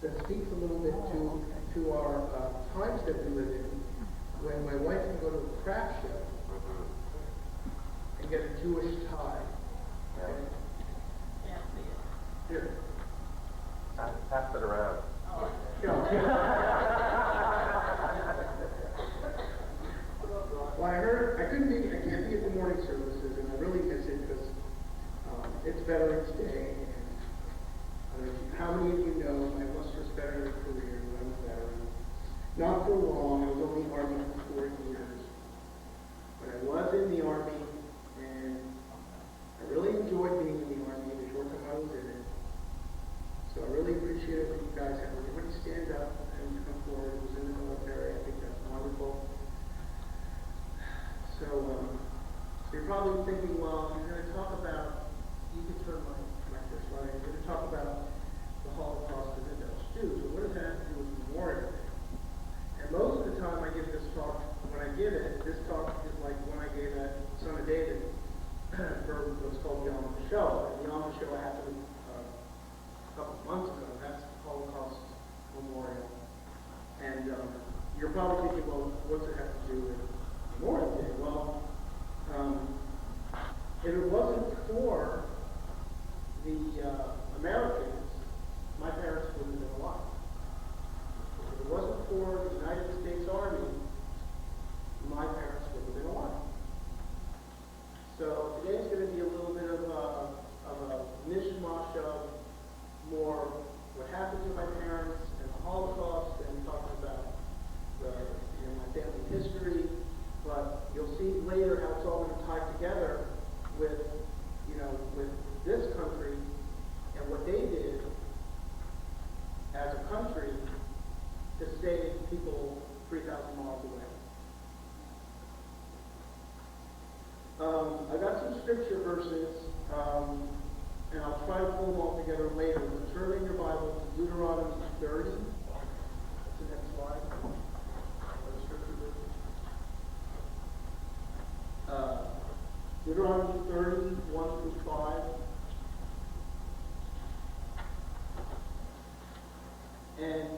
That speaks a little bit to our times that we live in, when my wife can go to a craft show and get a Jewish tie. Right? Here. Pass it around. Well, I can't be at the morning services, and I really miss it because it's Veterans Day. And how many of you know my illustrious veteran career when I'm a veteran? Not for long. I was only in the Army for 4 years. But I was in the Army, and I really enjoyed being in the Army the short time I was in it. So I really appreciate it when you guys have everybody stand up and come forward who's in the military. I think that's wonderful. So you're probably thinking, well, you're going to talk about, you can turn my first slide, you're going to talk about the Holocaust and the Dutch Jews. So what does that have to do with Memorial Day? And most of the time I give this talk, when I give it, this talk is like when I gave that Son of David for what's called the Yom HaShoah. And the Yom HaShoah happened a couple of months ago. That's the Holocaust Memorial. And you're probably thinking, well, what's it have to do with Memorial Day? Well, if it wasn't for the Americans, my parents wouldn't have been alive. If it wasn't for the United States Army, my parents wouldn't have been alive. So today's going to be a little bit of a mishmash of more what happened to my parents and the Holocaust, and talking about my family history. But you'll see later how it's all going to tie together with this country and what they did as a country to save people 3,000 miles away. I got some scripture verses, and I'll try to pull them all together later. But turn in your Bible to Deuteronomy 30. That's the next slide. Deuteronomy 30, 1 through 5. And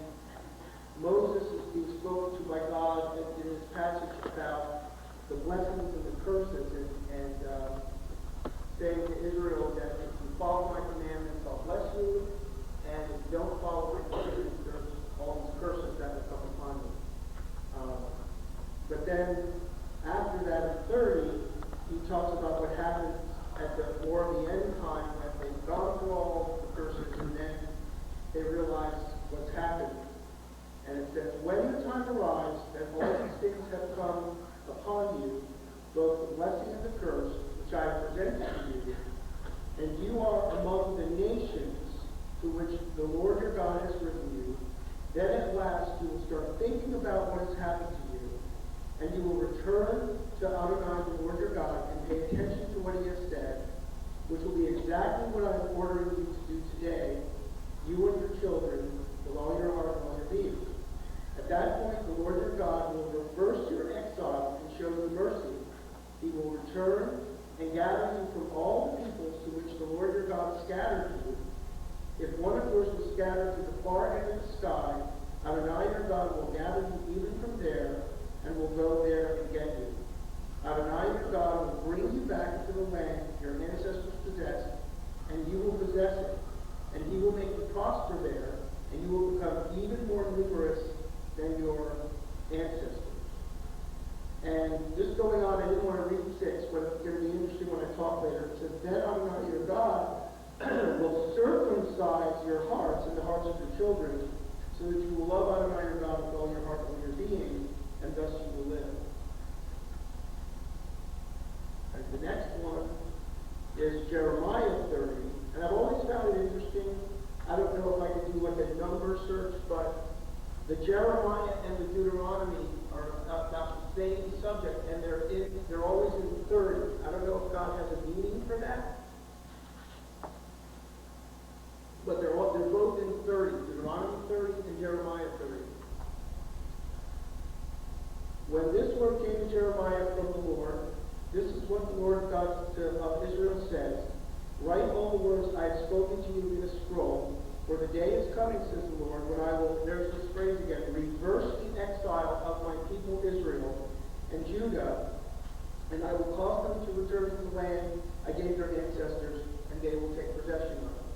Moses is being spoken to by God in this passage about the blessings and the curses, and saying to Israel that if you follow my commandments, I'll bless you, and if you don't follow my commandments, there's all these curses that will come upon you. But then, after that in 30, he talks about what happens at the more of the end time when they've gone through all the curses and then they realize what's happened. And it says, when the time arrives that all these things have come upon you, both the blessing and the curse, which I have presented to you, and you are among the nations to which the Lord your God has driven you, then at last you will start thinking about what has happened to you, and you will return to Adonai, the Lord your God, and pay attention to what he has said, which will be exactly what I am ordering you to do today, you and your children, with all your heart and all your being. At that point, the Lord your God will reverse your exile and show you mercy. He will return and gather you from all the peoples to which the Lord your God scattered you. If one of yours was scattered to the far end of the sky, Adonai your God will gather you even from there, and will go there and get you. Adonai your God will bring you back into the land your ancestors possessed, and you will possess it. And he will make you prosper there, and you will become even more numerous than your ancestors. And just going on, I didn't want to read 6, but it's going to be interesting when I talk later. It says, then Adonai your God will circumcise your hearts and the hearts of your children, so that you will love Adonai your God with all your heart and all your being, and thus you will live. And the next one is Jeremiah 30. And I've always found it interesting. I don't know if I could do like a number search, but the Jeremiah and the Deuteronomy are about the same subject, and they're always in 30. I don't know if God has a meaning for that, but they're both in 30. Deuteronomy 30 and Jeremiah 30. When this word came to Jeremiah from the Lord, this is what the Lord God of Israel says. Write all the words I have spoken to you in a scroll, for the day is coming, says the Lord, when I will, there's this phrase again, reverse the exile of my people Israel and Judah, and I will cause them to return to the land I gave their ancestors, and they will take possession of it.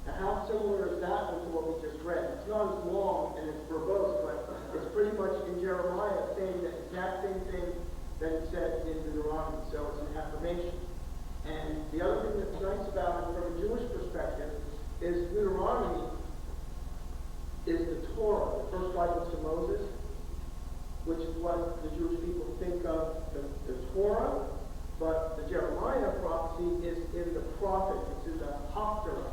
Now, how similar is that to what we just read? It's not as long and it's verbose, but it's pretty much in Jeremiah saying the exact same thing that he said in Deuteronomy. So it's an affirmation. And the other thing that's nice about it from a Jewish perspective is Deuteronomy is the Torah, the first five books of Moses, which is what the Jewish people think of the Torah, but the Jeremiah prophecy is in the prophets. It's in the Haftarah.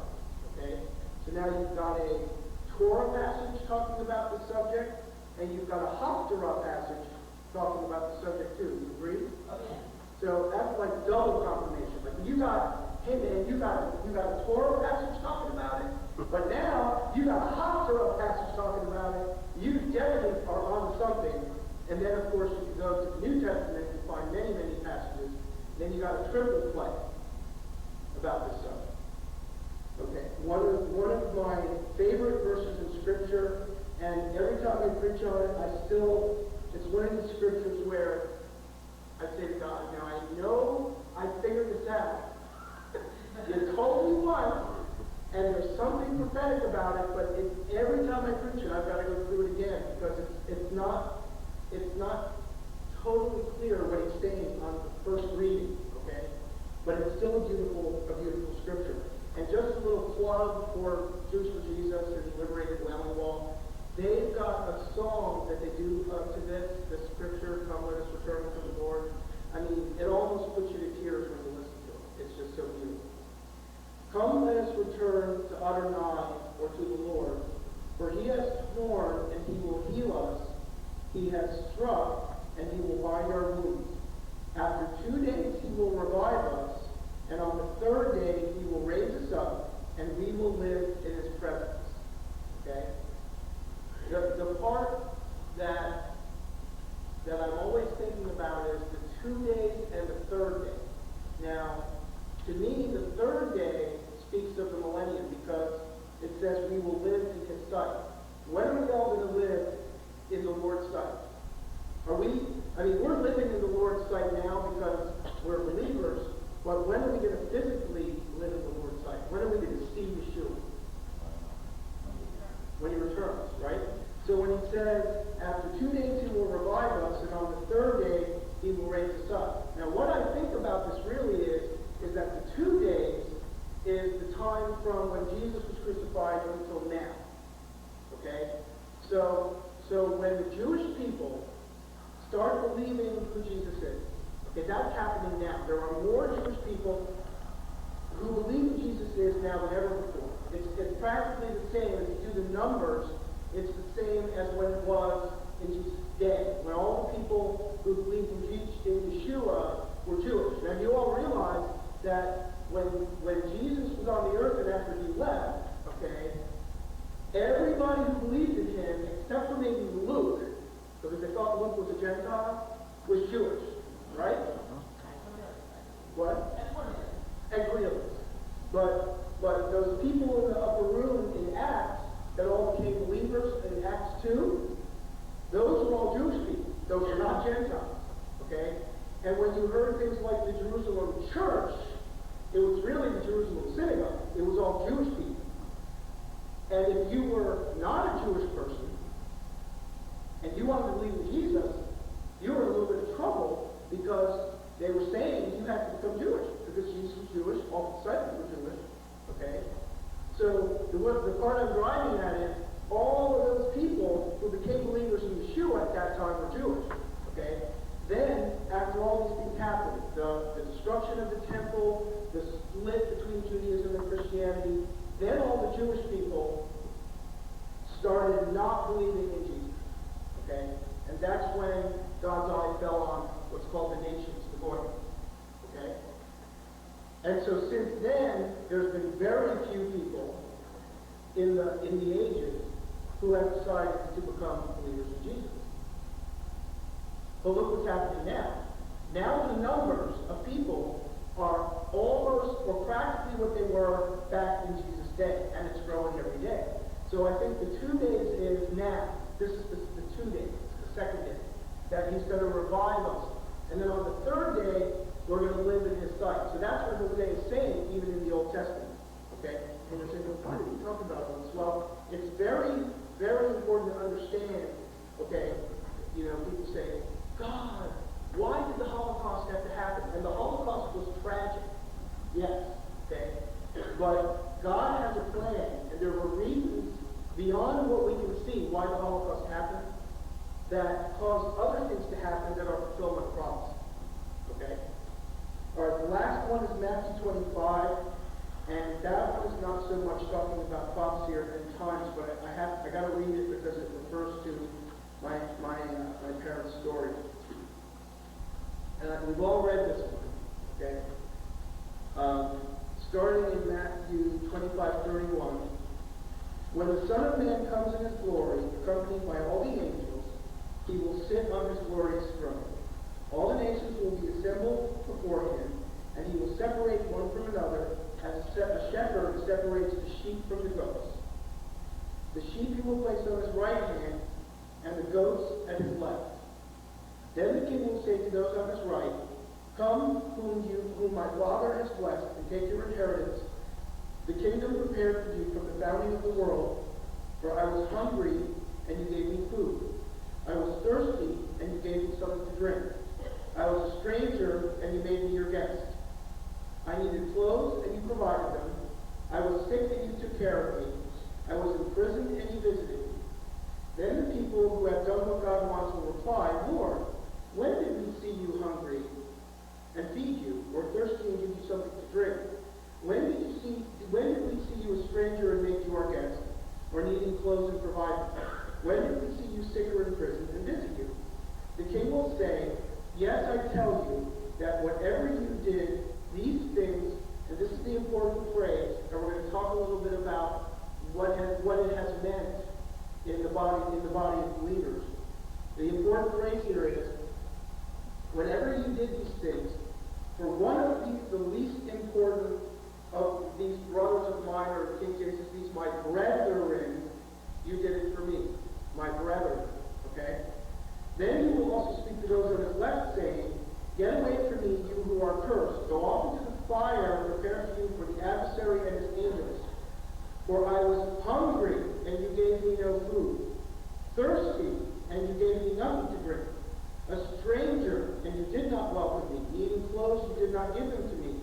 Okay? So now you've got a Torah passage talking about the subject, and you've got a Haftarah passage talking about the subject too. You agree? Okay. So that's like double confirmation. Like you got, hey man, you got a Torah passage talking about it, but now you got a Haftarah passage talking about it. You definitely are on something. And then of course you can go to the New Testament and find many, many passages. Then you got a triple play about this subject. Okay, one of my favorite verses in Scripture, and every time I preach on it, it's one of the scriptures where I say to God, now I know I figured this out. You told me once, and there's something prophetic about it, but every time I preach it, I've got to go through it again, because it's not totally clear what he's saying on the first reading, okay? But it's still a beautiful scripture. And just a little plug for Jews for Jesus and Liberated Wailing Wall. They've got a song that they do to this scripture, Come Let Us Return to the Lord. I mean, it almost puts you to tears when you listen to it. It's just so beautiful. Come let us return to Adonai, or to the Lord, for he has torn and he will heal us. He has struck and he will bind our wounds. After 2 days he will revive us, and on the third day he will raise us up, and we will live in his presence. Okay? The part that I'm always thinking about is the 2 days and the third day. Now, to me, the third day speaks of the millennium, because it says we will live in his sight. When are we all going to live in the Lord's sight? We're living in the Lord's sight now because we're believers, but when are we going to physically live in the Lord's sight? When are we going to see Yeshua? When he returns, right? So when he says, after 2 days he will revive us, and on the third day he will raise us up. Now what I think about this really is that the 2 days is the time from when Jesus was crucified until now. Okay? So when the Jewish people start believing who Jesus is, okay, that's happening now. There are more Jewish people who believe who Jesus is now than ever before. It's practically the same. If you do the numbers, it's the same as when it was in Jesus' day, when all the people who believed in Yeshua were Jewish. Now you all realize that when Jesus was on the earth and after he left, okay, everybody who believed in him, except for maybe Luke, because they thought Luke was a Gentile, was Jewish, right? What? And Cornelius. But those people in the upper room in Acts that all became believers in Acts 2, those were all Jewish people. Those were not Gentiles. Okay? And when you heard things like the Jerusalem church, it was really the Jerusalem synagogue. It was all Jewish people. And if you were not a Jewish person, and you wanted to believe in Jesus, you were in a little bit of trouble, because they were saying you had to become Jewish, because Jesus was Jewish, all disciples were Jewish. Okay? So the part I'm driving at is all of those people who became believers in Yeshua at that time were Jewish. Okay? Then, after all these things happened, the destruction of the temple, the split between Judaism and Christianity, then all the Jewish people started not believing in Jesus. Okay? And that's when God's eye fell on what's called the nations, the Goyim. Okay? And so since then, there's been very few people in the ages who have decided to become believers in Jesus. But look what's happening now. Now the numbers of people are almost or practically what they were back in Jesus' day, and it's growing every day. So I think the 2 days is now. This is the 2 days, the second day, that he's going to revive us. And then on the third day, we're going to live in his sight. So that's what Hosea is saying, even in the Old Testament. Okay? And you're saying, well, why did he talk about this? Well, it's very, very important to understand, okay, people say, God, why did the Holocaust have to happen? And the Holocaust was tragic. Yes, okay? But God has a plan, and there were reasons beyond what we can see why the Holocaust happened that caused other things to happen that are fulfillment of promise. Okay? All right, the last one is Matthew 25, and that one is not so much talking about prophecy or end times, but I got to read it because it refers to my parents' story. And we've all read this one, okay? Starting in Matthew 25:31, when the Son of Man comes in his glory, accompanied by all the angels, he will sit on his glorious throne. All the nations will be assembled before him, and he will separate one from another, as a shepherd separates the sheep from the goats. The sheep he will place on his right hand, and the goats at his left. Then the king will say to those on his right, come, whom my Father has blessed, and take your inheritance, the kingdom prepared for you from the founding of the world. For I was hungry, and you gave me food. I was thirsty, and you gave me something to drink. I was a stranger, and you made me your guest. I needed clothes, and you provided them. I was sick, and you took care of me. I was in prison, and you visited me. Then the people who have done what God wants will reply, Lord, when did we see you hungry and feed you, or thirsty and give you something to drink? When did we see you a stranger and make you our guest, or needing clothes and provide them? When did we see you sick or in prison and visit you? The king will say, yes, I tell you that whatever you did, these things, and this is the important phrase, and we're going to talk a little bit about what it has meant in the body of believers. The important phrase here is, whenever you did these things, for one of the least important of these brothers of mine, or in King James, these my brethren, you did it for me, my brethren. Okay? Then he will also speak to those on his left, saying, get away from me, you who are cursed. Go off into the fire prepared for you for the adversary and his angels. For I was hungry, and you gave me no food. Thirsty, and you gave me nothing to drink. A stranger, and you did not welcome me. Needing clothes, you did not give them to me.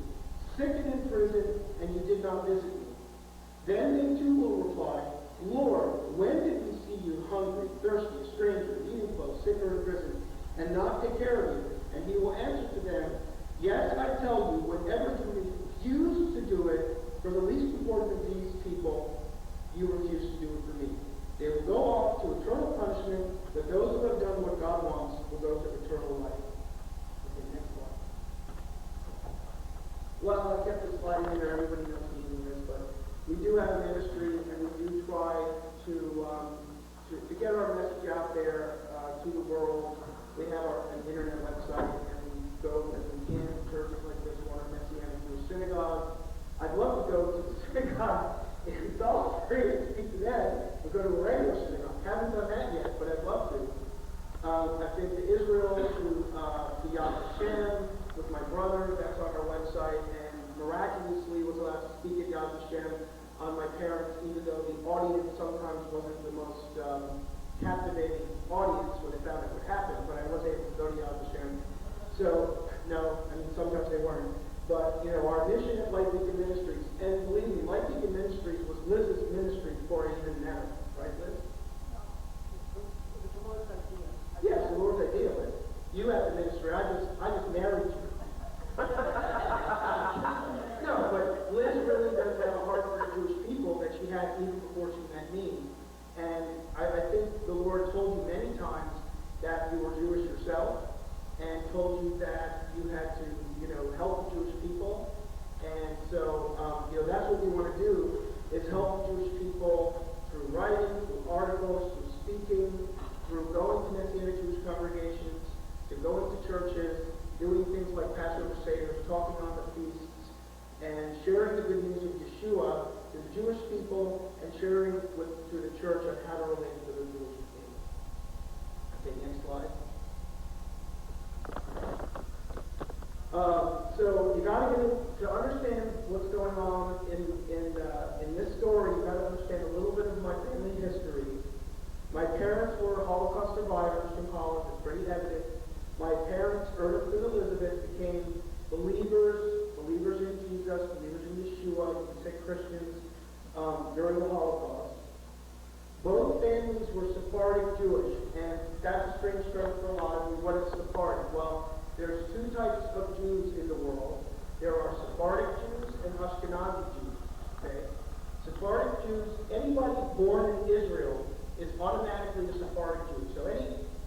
Sick and in prison, and you did not visit me. Then they too will reply, Lord, when did we see you hungry, thirsty, a stranger, needing clothes, sick or in prison, and not take care of you? And he will answer to them, yes, I tell you, whenever you refuse to do it for the least important of these people, you refuse to do it for me. They will go off to eternal punishment, but those who have done what God wants will go to eternal life. Okay, next slide. Well, I kept this slide in there. Everybody knows me doing this, but we do have a ministry, and we do try to get our message out there to the world. We have an internet website, and we go as we can to churches like this one, a Messianic Jewish synagogue. I'd love to go to the synagogue in Salisbury and speak to them, and go to a regular synagogue. Haven't done that yet, but I'd love to. I've been to Israel, to Yad Vashem with my brother. That's on our website, and miraculously was allowed to speak at Yad Vashem on my parents, even though the audience sometimes wasn't the most captivating audience when they found it would happen, but I was able to go to Yad Vashem. So, no, I mean, sometimes they weren't. But, our mission at Light Beacon Ministries, and believe me, Light Beacon Ministries was Liz's ministry before I even met her. Right, Liz? It's the Lord's idea. Yes, the Lord's idea, Liz. You had the ministry. I just married you. No, but Liz really does have a heart for the Jewish people that she had even before she met me. And I think the Lord told you many times that you were Jewish yourself, and told you that you had to, help the Jewish people. And so, that's what we want to do, is help the Jewish people through writing, through articles, through speaking, through going to Messianic Jewish congregations, to going to churches, doing things like Passover Seder's, talking on the feasts, and sharing the good news of Yeshua to the Jewish people and sharing to the church on how to relate to the Jewish people. Okay, next slide. So you got to to understand what's going on in this story. You got to understand a little bit of my family history. My parents were Holocaust survivors from Holland. It's pretty evident. My parents, Ernest and Elizabeth, became believers in Jesus, believers in Yeshua. You can say Christians during the Holocaust. Both families were Sephardic Jewish, and that's a strange term for a lot of you. What is Sephardic? Well, there's two types of Jews in the world. There are Sephardic Jews and Ashkenazi Jews. Okay? Sephardic Jews, anybody born in Israel is automatically a Sephardic Jew. So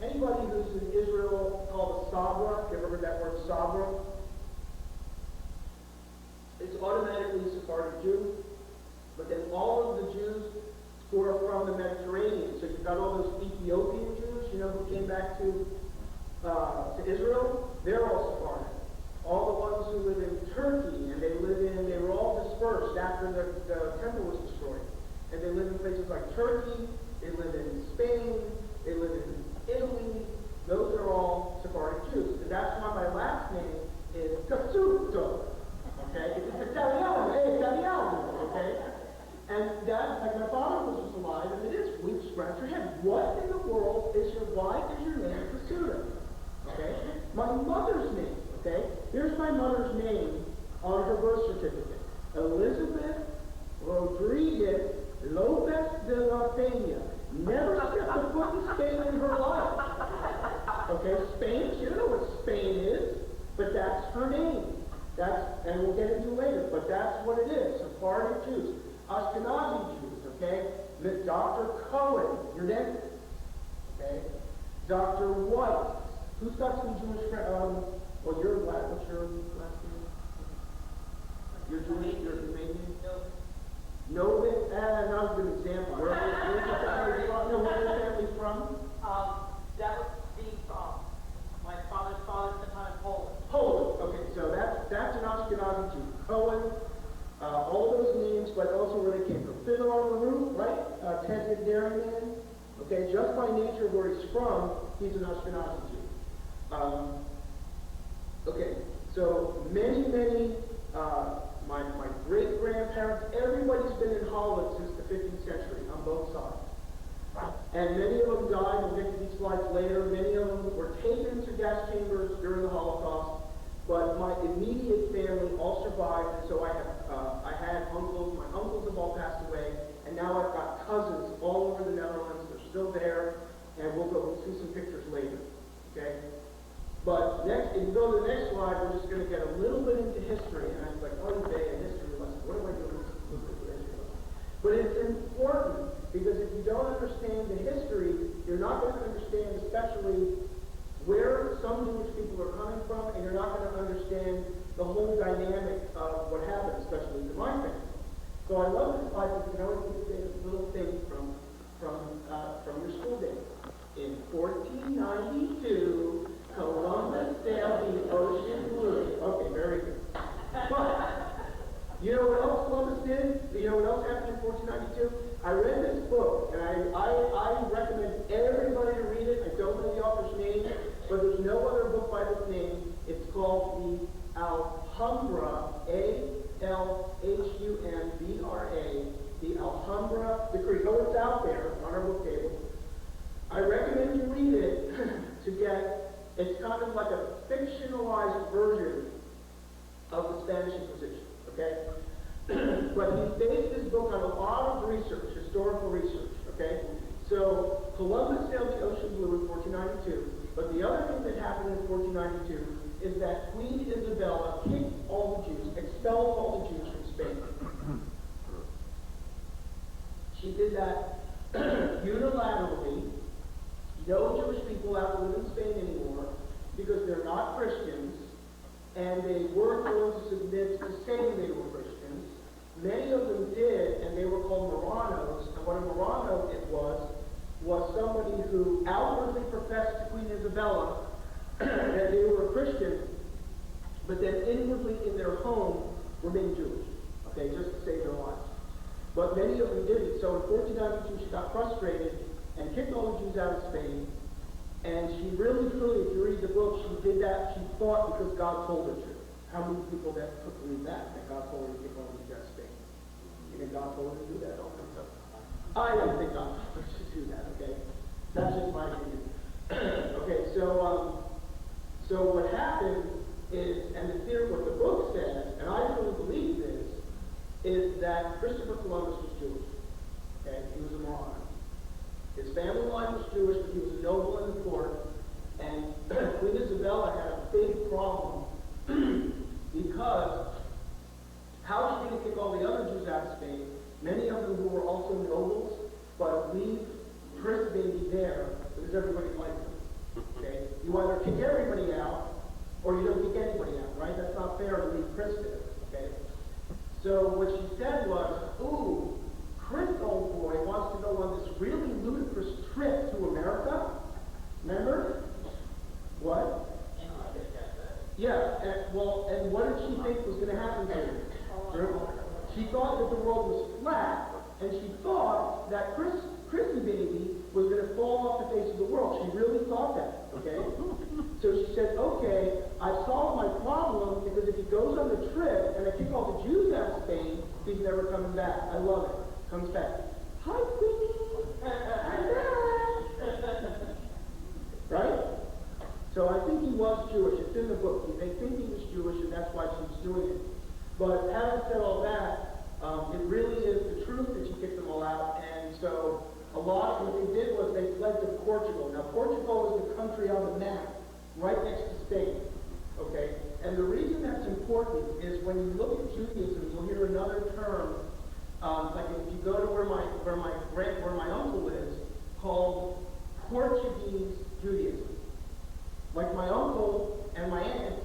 anybody who's in Israel called a Sabra, you ever heard that word Sabra? It's automatically a Sephardic Jew. But then all of the Jews who are from the Mediterranean, so you've got all those Ethiopian Jews, who came back to Israel, they're all Sephardic. All the ones who live in Turkey, and they were all dispersed after the temple was destroyed. And they live in places like Turkey, they live in Spain, they live in Italy. Those are all Sephardic Jews. And that's why my last name is Cassutto. Okay? It's Italiano. Hey, Italiano. Okay? And that, like my father was just alive, and it is, we scratch your head. Why is your name Cassutto? Okay? My mother's name, okay? Here's my mother's name on her birth certificate. Elizabeth Rodriguez Lopez de la Peña. Never stepped a foot in Spain in her life. Okay, Spain, she don't know what Spain is, but that's her name. And we'll get into later, but that's what it is. Sephardic Jews. Ashkenazi Jews, okay? Dr. Cohen, your name, okay? Dr. White. Who's got some Jewish friends? Well, you're black. What's your last name? You're Jewish? You're Canadian? No. Not a good example. Where's your family from? No, where's your family from? That would be my father's sometime in Poland. Poland. Okay, so that's an Ashkenazi Jew. Cohen. All those names, but also where they came from. Fiddler on the Roof, right? Ted the Dairyman. Okay, just by nature of where he's from, he's an Ashkenazi Jew. Okay, so many, my great-grandparents, everybody's been in Holland since the 15th century on both sides. And many of them died, we'll get to these slides later, many of them were taken to gas chambers during the Holocaust, but my immediate family all survived, and so I had uncles, my uncles have all passed away, and now I've got cousins all over the Netherlands, they're still there, and we'll see some pictures later, okay? But next, if you go to the next slide, we're just going to get a little bit into history. And I was like, oh, today, a history lesson. What am I doing with this history lesson? But it's important, because if you don't understand the history, you're not going to understand especially where some Jewish people are coming from, and you're not going to understand the whole dynamic of what happened, especially to my family. So I love this slide because you can always say this little thing from your school days. In 1492, Columbus sailed the ocean blue. Okay, very good. But, you know what else Columbus did? You know what else happened in 1492? I read this book, and I recommend everybody to read it. I don't know the author's name, but there's no other book by this name. It's called the Alhambra, Alhumra, the Alhambra Decree. Oh, it's out there on our book table. I recommend you read it to get, it's kind of like a fictionalized version of the Spanish Inquisition, okay? But he based his book on a lot of research, historical research, okay? So Columbus sailed the ocean blue in 1492, but the other thing that happened in 1492 is that Queen Isabella kicked all the Jews, expelled all the Jews from Spain. She did that unilaterally. No Jewish people have to live in Spain anymore because they're not Christians, and they weren't going to submit to saying they were Christians. Many of them did, and they were called Marranos. And what a Marrano it was somebody who outwardly professed to Queen Isabella that they were a Christian, but then inwardly in their home remain Jewish, okay, just to save their lives. But many of them didn't. So in 1492, she got frustrated and kicked all the Jews out of Spain. And she really, truly, if you read the book, she did that, she thought, because God told her to. How many people that took believe that God told her to kick all the Jews out of Spain? You think God told her to do that? I don't think God told her to do that, okay? That's just my opinion. Okay, so what happened is, and the theory, what the book says, and I really believe this, is that Christopher Columbus was Jewish. Okay, he was a moron. His family line was Jewish, but he was a noble in the court, and Queen Isabella had a big problem because how was she going to kick all the other Jews out of Spain, many of them who were also nobles, but leave Chris baby there because everybody liked him. Okay, you either kick everybody out or you don't kick anybody out, right? That's not fair to leave Chris there. Okay. So what she said was, ooh, Chris, old boy, wants to go on this really ludicrous trip to America. Remember? What? Yeah, and what did she think was going to happen to him? She thought that the world was flat, and she thought that Chrissy baby was going to fall off the face of the world. She really thought that, okay? So she said, okay, I've solved my problem, because if he goes on the trip and I kick all the Jews out of Spain, he's never coming back. I love it. Comes back. Hi, Queenie. I'm back. Right? So I think he was Jewish. It's in the book. They think he was Jewish, and that's why she was doing it. But having said all that, it really is the truth that she kicked them all out. And so a lot of what they did was they fled to Portugal. Now, Portugal is the country on the map, right next to Spain. Okay? And the reason that's important is when you look at Judaism, you'll hear another term, like if you go to where my uncle lives, called Portuguese Judaism. Like my uncle and my aunt,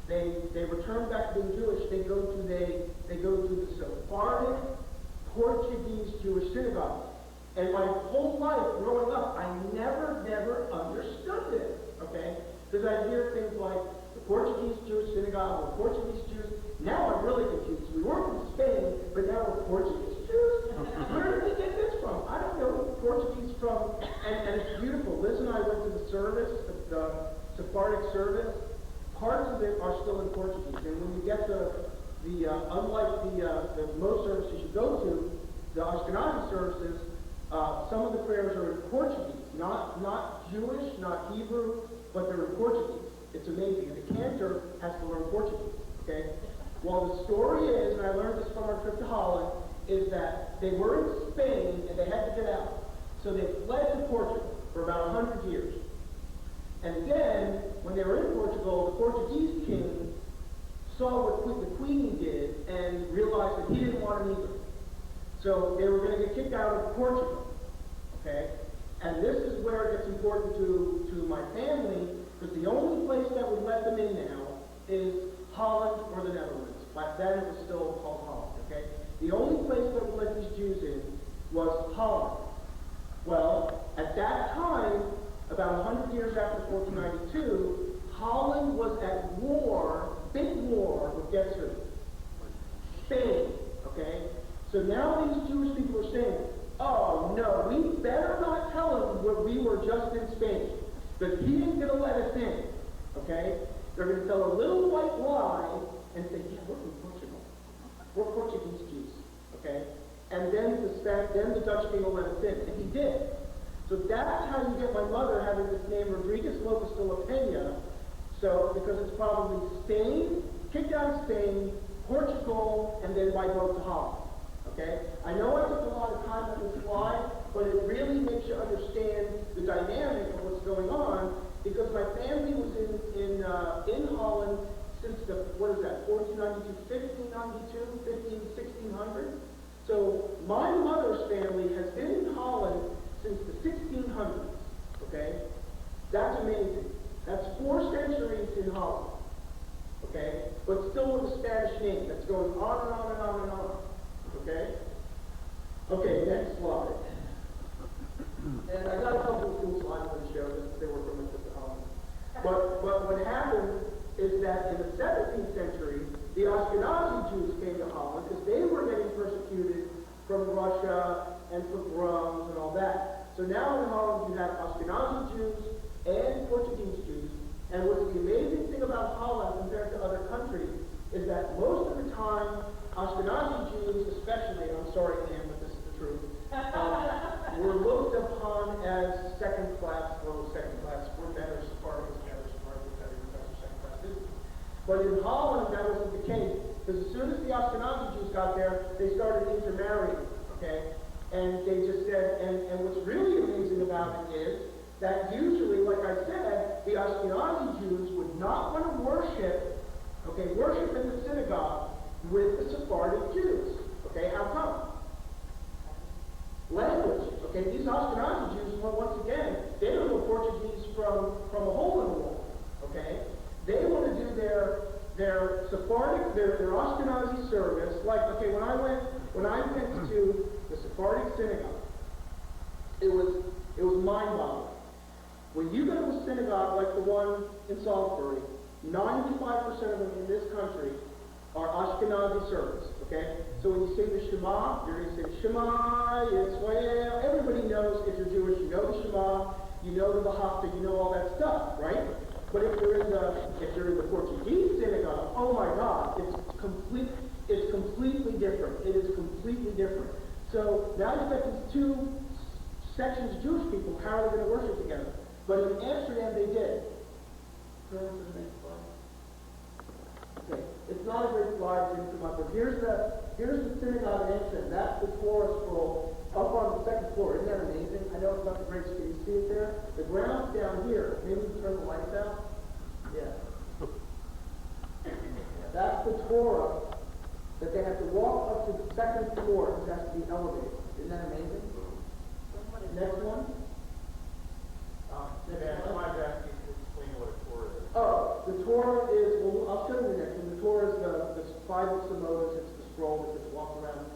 they return back to being Jewish. They go to the Sephardic Portuguese Jewish synagogue. And my whole life growing up, I never understood this. Okay, because I hear things like the Portuguese Jewish synagogue or Portuguese Jews. Now I'm really confused. We were from Spain, but now we're Portuguese Jews. Where did we get this from? I don't know. Portuguese from, and it's beautiful. Liz and I went to the service, the Sephardic service. Parts of it are still in Portuguese, and when you get unlike the most services you go to, the Ashkenazi services, some of the prayers are in Portuguese, not Jewish, not Hebrew, but they're in Portuguese. It's amazing. The cantor has to learn Portuguese. Okay. Well, the story is, and I learned this from our trip to Holland, is that they were in Spain and they had to get out, so they fled to Portugal for about 100 years. And then, when they were in Portugal, the Portuguese king saw what the Queen did and realized that he didn't want him either. So they were going to get kicked out of Portugal. Okay? And this is where it gets important to my family, because the only place that would let them in now is Holland or the Netherlands. Back then it was still called Holland. Okay? The only place that would let these Jews in was Holland. Well, at that time, about 100 years after 1492, Holland was at war, big war, with guess who? Spain, okay? So now these Jewish people are saying, oh no, we better not tell him that we were just in Spain, because he ain't going to let us in, okay? They're going to tell a little white lie and say, yeah, we're from Portugal. We're Portuguese Jews, okay? And then the Dutch king will let us in, and he did. So that's how you get my mother having this name, Rodriguez Lopez de la Peña. So, because it's probably Spain, kicked out of Spain, Portugal, and then by boat to Holland. Okay? I know I took a lot of time on this slide, but it really makes you understand the dynamic of what's going on, because my family was in Holland since 1492, 1592, 1600. So my mother's family has been in Holland since the 1600s, okay? That's amazing. That's 4 centuries in Holland, okay? But still with a Spanish name. That's going on and on and on and on, okay? Okay, next slide. And I got a couple of cool slides to show this. They were from the Holland. But what happened is that in the 17th century, the Ashkenazi Jews Russia and pogroms and all that. So now in Holland you have Ashkenazi Jews and Portuguese Jews. And what's the amazing thing about Holland compared to other countries is that most of the time, Ashkenazi Jews especially, and I'm sorry, Ann, but this is the truth, were looked upon as second class. We're better, Sephardics better, Sephardics better, second class citizens. But in Holland, that wasn't the case. Because as soon as the Ashkenazi Jews got there, they started intermarrying, okay? And they just said, and what's really amazing about it is that usually, like I said, the Ashkenazi Jews would not want to worship in the synagogue with the Sephardic Jews. Okay, how come? Language. Okay, these Ashkenazi Jews, well, once again, they don't know Portuguese from a hole in the wall. Okay, they want to do their Sephardic, their Ashkenazi service. Like, okay, when I went to the Sephardic synagogue, it was mind-boggling. When you go to a synagogue like the one in Salisbury, 95% of them in this country are Ashkenazi service, okay? So when you say the Shema, you're going to say Shema Yisrael. Everybody knows if you're Jewish, you know the Shema, you know the V'hafta, you know all that stuff, right? But if you're in the Portuguese synagogue, oh my God, it's completely different. It is completely different. So now you've got these two sections of Jewish people. How are they going to worship together? But in Amsterdam, they did. Turn to the next slide. Okay, it's not a great slide, it didn't come up, but here's the synagogue in Amsterdam. That's the Torah scroll up on the second floor. Isn't that amazing? I know it's not the greatest. Can you see it there? The ground's down here. Maybe we can turn the lights out. Yeah. That's the Torah that they have to walk up to the second floor. It has to be elevated. Isn't that amazing? Next one. Yeah, I wanted to ask you to explain what a Torah is. Oh, the Torah is, well, I'll show you the next one. The Torah is the 5 books of Moses. It's the scroll that just walks around.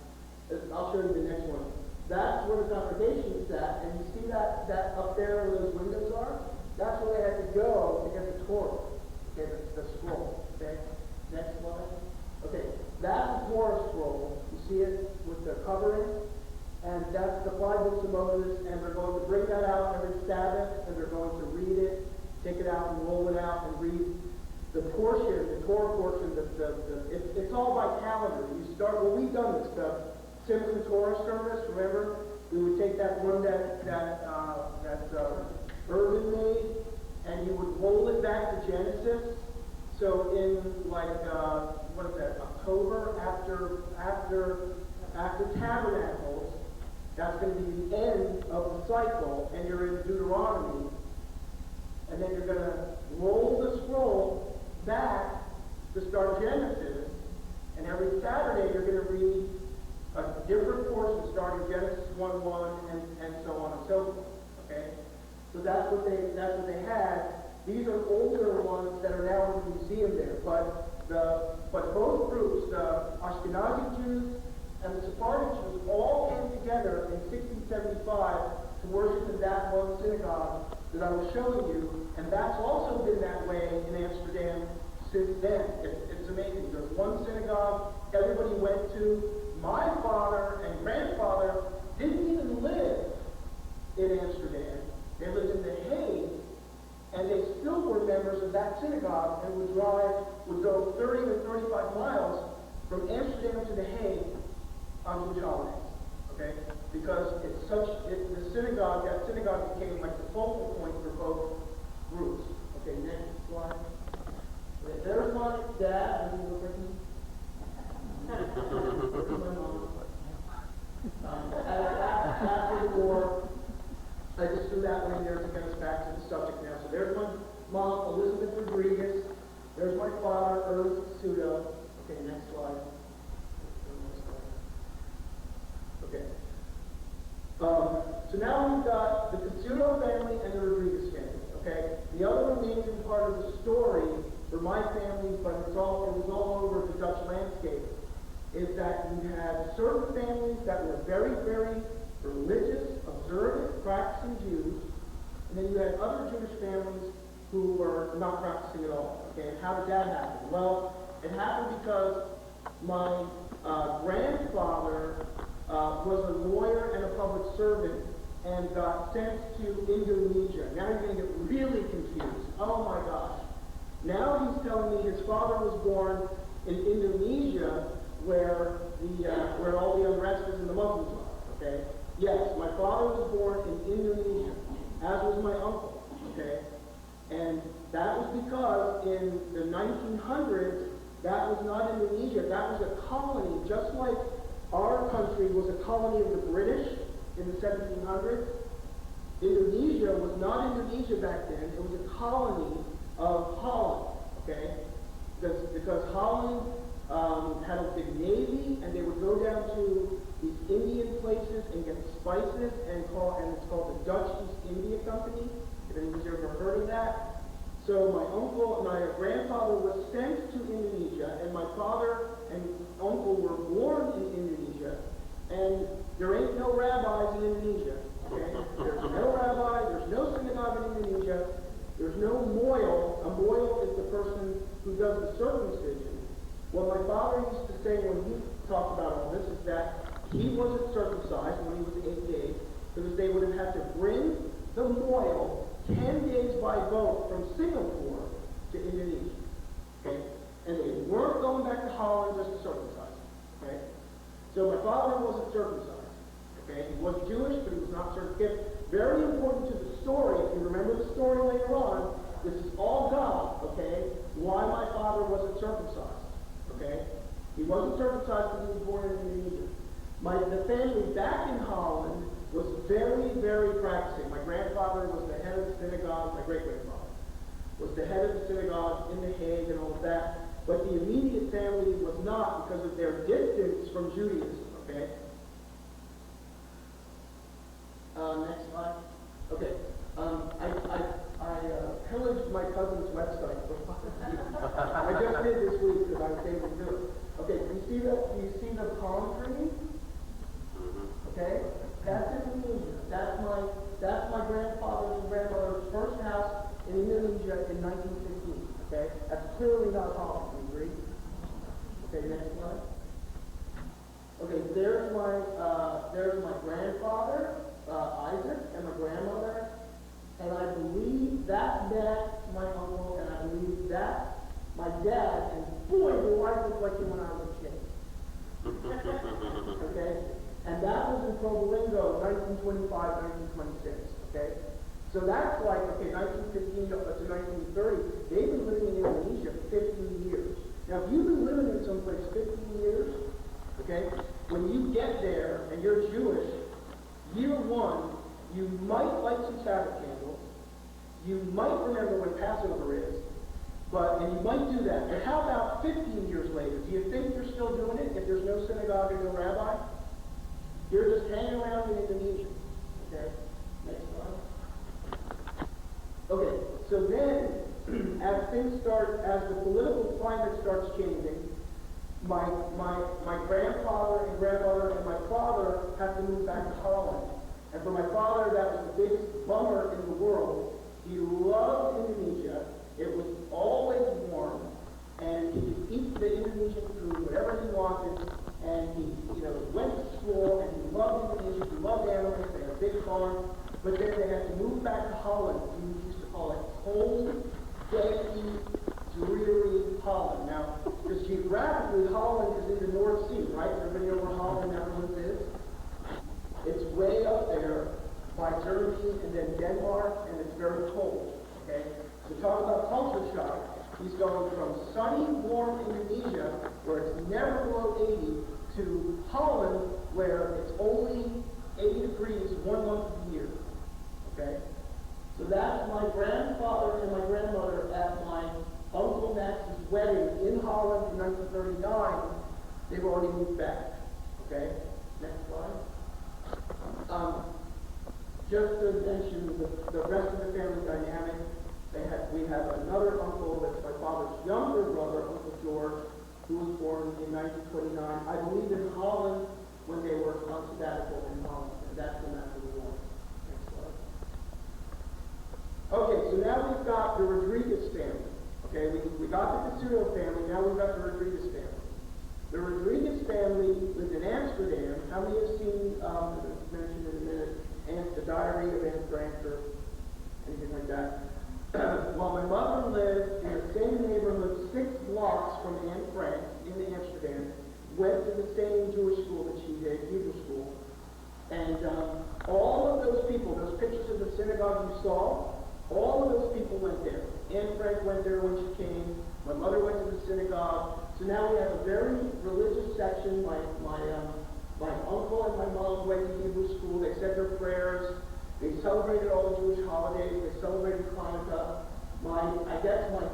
I'll show you the next one. That's where the congregation sat, and you see that up there where those windows are? That's where they had to go to get the Torah. Okay, the scroll. Okay, next slide. Okay, that's the Torah scroll. You see it with the covering? And that's the 5 books of Moses, and they're going to bring that out every Sabbath, and they're going to read it, take it out and roll it out and read the portion, the Torah portion, it's all by calendar. You start, well, we've done this stuff. Simcha Torah service, remember? We would take that one that Irvin made, and you would roll it back to Genesis. So in what is that, October, after Tabernacles, that's going to be the end of the cycle, and you're in Deuteronomy, and then you're going to roll the scroll back to start Genesis, and every Saturday you're going to read a different portion starting Genesis 1:1 and so on and so forth. Okay, so that's what they had. These are older ones that are now in the museum there, but both groups, the Ashkenazi Jews and the Sephardic Jews, all came together in 1675 to worship in that one synagogue that I was showing you, and that's also been that way in Amsterdam since then. It's amazing. There's one synagogue everybody went to. My father and grandfather didn't even live in Amsterdam. They lived in The Hague, and they still were members of that synagogue and would go 30 or 35 miles from Amsterdam to The Hague on Jewish holidays. Okay? Because that synagogue became like the focal point for both groups. Okay, next slide. Okay, there's my dad. There's my mom. After the war, I just threw that one in there to get us back to the subject now. So there's my mom, Elizabeth Rodriguez. There's my father, Ernest Cassutto. Okay, next slide. Okay. So now we've got the Cassutto family and the Rodriguez family. Okay. The other amazing part of the story for my family, but it was all over the Dutch landscape, is that you had certain families that were very, very religious, observant, practicing Jews, and then you had other Jewish families who were not practicing at all. Okay, and how did that happen? Well, it happened because my grandfather was a lawyer and a public servant and got sent to Indonesia. Now you're going to get really confused. Oh my gosh. Now he's telling me his father was born in Indonesia where all the unrest is and the Muslims are. Okay? Yes, my father was born in Indonesia, as was my uncle. Okay? And that was because in the 1900s, that was not Indonesia. That was a colony, just like our country was a colony of the British in the 1700s. Indonesia was not Indonesia back then. It was a colony of Holland, okay? Because Holland had a big navy, and they would go down to these Indian places and get spices, and it's called the Dutch East India Company. If anyone's ever heard of that. So my grandfather was sent to Indonesia, and my father and uncle were born in Indonesia, and there ain't no rabbis in Indonesia, okay? There's no rabbi, there's no synagogue in Indonesia, there's no moil. A moil is the person who does the circumcision. What my father used to say when he talked about all this is that he wasn't circumcised when he was 8 days, because they would have had to bring the moil 10 days by boat from Singapore to Indonesia. Okay? And they weren't going back to Holland just to circumcise. Okay? So my father wasn't circumcised. Okay? He was Jewish, but he was not circumcised. Very important to the story, if you remember the story later on, this is all God, okay? Why my father wasn't circumcised. Okay? He wasn't circumcised because he was born in Indonesia. The family back in Holland was very, very practicing. My grandfather was the head of the synagogue, my great-grandfather was the head of the synagogue in The Hague and all of that, but the immediate family was not because of their distance from Judaism, okay? Next slide. Okay. I pillaged my cousin's website. I just did this week because I was able to do it. Okay, do you see the palm tree? Okay? That's Indonesia. That's my grandfather's and grandmother's first house in Indonesia in 1915. Okay? That's clearly not Holland, you agree? Okay, next slide. Okay, there's my grandfather, Isaac, and my grandmother, and I believe that's my uncle, and I believe that's my dad, and boy, do I look like him when I was a kid. Okay? And that was in Provolongo, 1925, 1926, okay? So that's like, okay, 1915 to 1930, they've been living in Indonesia 15 years. Now, if you've been living in someplace 15 years, okay, when you get there and you're Jewish, year one, you might light some Sabbath candles, you might remember when Passover is, and you might do that. But how about 15 years later? Do you think you're still doing it if there's no synagogue and no rabbi? You're just hanging around in Indonesia. Okay? Next slide. Okay, so then, as the political climate starts changing, my grandfather and grandmother and my father have to move back to Holland. And for my father, that was the biggest bummer in the world. He loved Indonesia. It was always warm, and he could eat the Indonesian food, whatever he wanted. And he, went to school, and he loved Indonesia. He loved animals. They had a big farm. But then they had to move back to Holland. We used to call it cold, dusty, dreary Holland. Now, because geographically, Holland is in the North Sea, right? Everybody know where Holland, Netherlands is? It's way up there by Germany and then Denmark, and it's very cold. Okay? So talk about culture shock. He's going from sunny, warm Indonesia, where it's never below 80, to Holland, where it's only 80 degrees 1 month of the year. Okay? So that's my grandfather and my grandmother at my Uncle Max's wedding in Holland in 1939. They've already moved back. Okay? Next slide. Just to mention the rest of the family dynamic, we have another uncle that's my father's younger brother, Uncle George, who was born in 1929, I believe in Holland, when they were on sabbatical in Holland, and that's when that was born. Next slide. Okay, so now we've got the Rodriguez family. Okay, we got the Cassutto family, now we've got the Rodriguez family. The Rodriguez family lived in Amsterdam. How many have seen you saw, all of those people went there. Anne Frank went there when she came. My mother went to the synagogue. So now we have a very religious section. My uncle and my mom went to Hebrew school. They said their prayers. They celebrated all the Jewish holidays. They celebrated Hanukkah. I guess my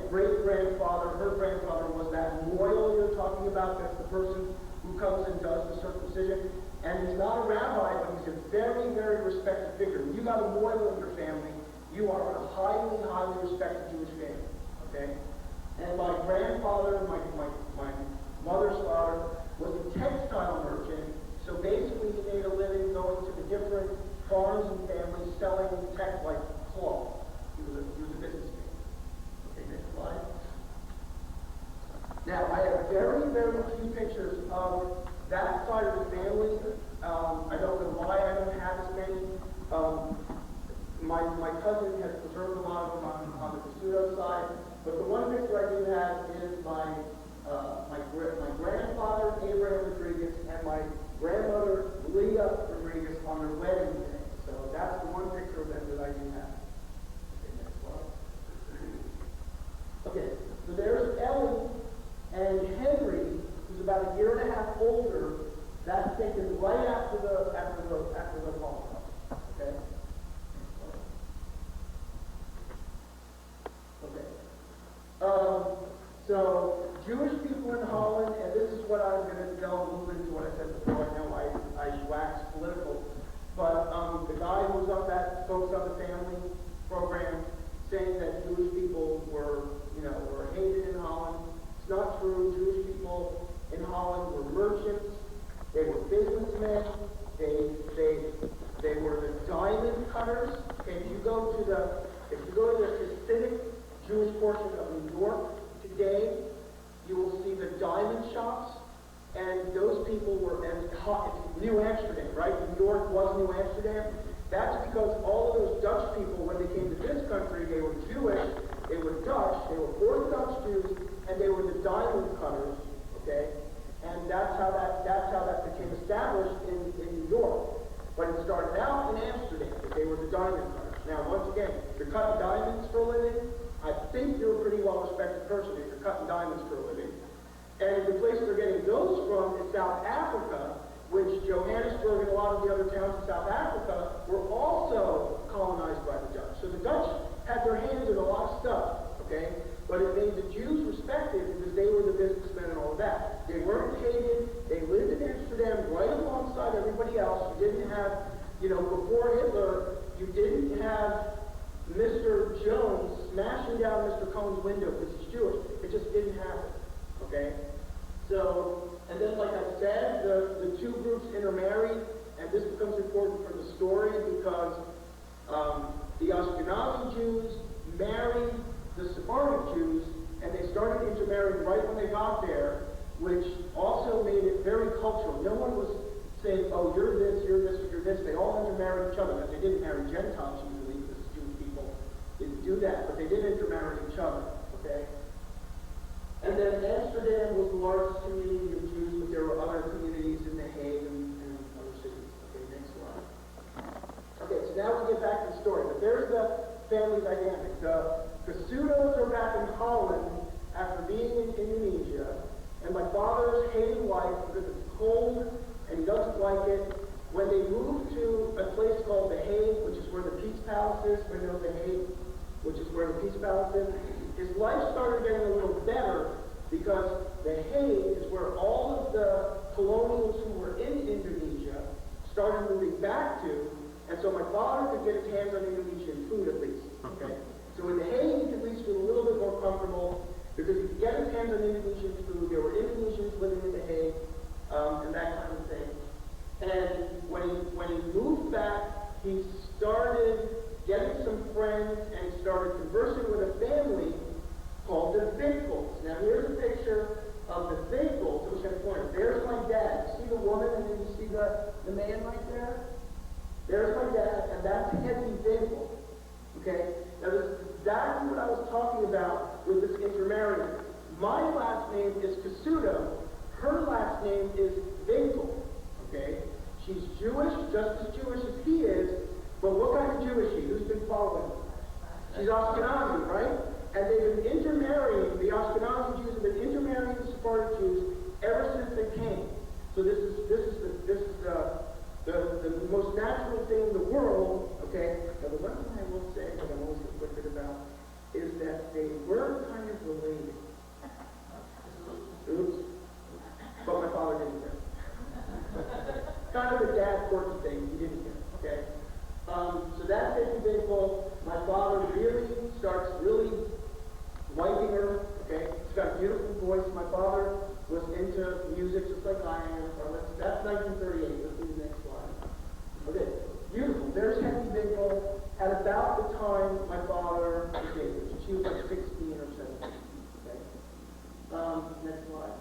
great-grandfather, her grandfather, was that loyal you're talking about. That's the person who comes and does the circumcision. And he's not a rabbi, but he's a very, very respected figure. When you got a loyal in your family, you are a highly, highly respected Jewish family. Okay? And my grandfather, my mother's father, was a textile merchant. So basically, he made a living going to the different farms and families selling like cloth. He was a businessman. Okay, next slide. Now, I have very, very few pictures of that side of the family. I don't know why I don't have as many. My cousin has preserved a lot of them on the Cassutto side. But the one picture I do have is my grandfather, Abraham Rodriguez, and my grandmother, Leah Rodriguez, on their wedding day. So that's the one picture of them that I do have. Okay, next slide. Okay, so there's Ellie and Henry, who's about a year and a half older. That's taken right after the Holocaust. Okay. Okay. So Jewish people in Holland, and this is what I'm going to delve a little into what I said before. I know I wax political, but the guy who was on that Folks on the Family program saying that Jewish people were hated in Holland. It's not true. Jewish people in Holland were merchants. They were businessmen. They were the diamond cutters. Okay, if you go to the Hasidic Jewish portion of New York today, you will see the diamond shops, and those people were New Amsterdam, right? New York was New Amsterdam. That's because all of those Dutch people, when they came to this country, they were Jewish, they were Dutch, they were Orthodox Jews, and they were the diamond cutters, okay? And that's how that became established in New York. But it started out in Amsterdam, that they were the diamond cutters. Now, once again, if you're cutting diamonds for a living, I think you're a pretty well-respected person if you're cutting diamonds for a living. And the place they're getting those from is South Africa, which Johannesburg and a lot of the other towns in South Africa were also colonized by the Dutch. So the Dutch had their hands in a lot of stuff, okay? But it made the Jews respected because they were the businessmen and all of that. They weren't hated. They lived in Amsterdam right alongside everybody else. You didn't have, before Hitler, you didn't have Mr. Jones smashing down Mr. Cohen's window because he's Jewish. It just didn't happen, okay? So, and then like I said, the two groups intermarried, and this becomes important for the story because the Ashkenazi Jews married the Sephardic Jews, and they started intermarrying right when they got there, which also made it very cultural. No one was saying, oh, you're this, you're this, you're this. They all intermarried each other, but they didn't marry Gentiles usually, because Jewish people didn't do that, but they did intermarry each other, okay? And then Amsterdam was the largest community of Jews, but there were other communities in The Hague and other cities. Okay, next slide. Okay, so now we get back to the story, but there's the family dynamic. The Cassuttos are back in Holland after being in Indonesia, and my father's hating life because it's cold and he doesn't like it. When they moved to a place called The Hague, which is where the Peace Palace is, we know The Hague, which is where the Peace Palace is, his life started getting a little better because The Hague is where all of the colonials who were in Indonesia started moving back to, and so my father could get his hands on Indonesian food at least, okay? So in The Hague, he could at least feel a little bit more comfortable because he could get his hands on Indonesian food. There were Indonesians living in The Hague, and that kind of thing. And when he moved back, he started getting some friends and he started conversing with a family called the Winkels. Now here's a picture of the Winkels. Which I'm pointing. There's my dad. You see the woman and then you see the man right there? There's my dad, and that's Hetty Winkel. Okay? Now this is exactly what I was talking about with this intermarrying. My last name is Cassutto. Her last name is Winkel. Okay? She's Jewish, just as Jewish as he is, But what kind of Jew is she? Who's been following? She's Ashkenazi, right? And they've been intermarrying, the Ashkenazi Jews have been intermarrying the Sephardic Jews ever since they came. So this is the most natural thing in the world, okay? Now the one thing I will say, that I'm always conflicted about, is that they were kind of related. Oops. But my father didn't care. Kind of a dad quirky thing, he didn't care, okay? So that makes me thankful. My father starts liking her, okay? She's got a beautiful voice. My father was into music just like I am. That's 1938. Let's do the next slide. Okay, beautiful. There's Hetty Binkle at about the time my father was dating. She was like 16 or 17. Okay. Next slide.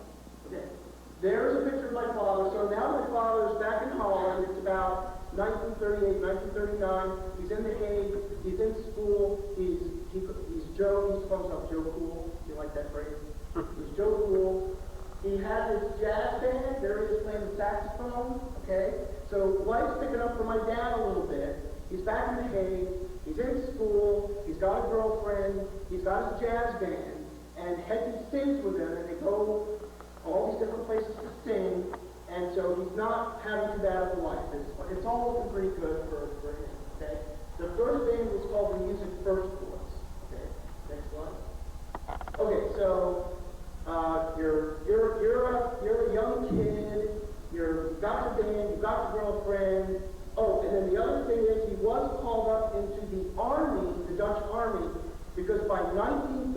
Okay. There's a picture of my father. So now my father's back in Holland. It's about 1938, 1939. He's in The Hague. He's in school. He's Joe. He calls himself Joe Cool. Do you like that phrase? He's Joe Cool. He has his jazz band. There he is playing the saxophone. Okay. So life's picking up for my dad a little bit. He's back in The Hague. He's in school. He's got a girlfriend. He's got his jazz band. And Hetty sings with him, and they go all these different places to sing. And so he's not having too bad of a life. It's all looking pretty good for him. Okay. The first band was called the Music First Boys. Okay. Next slide. Okay. So you're a young kid. You've got your band. You've got your girlfriend. Oh, and then the other thing is he was called up into the army, the Dutch army, because by 1939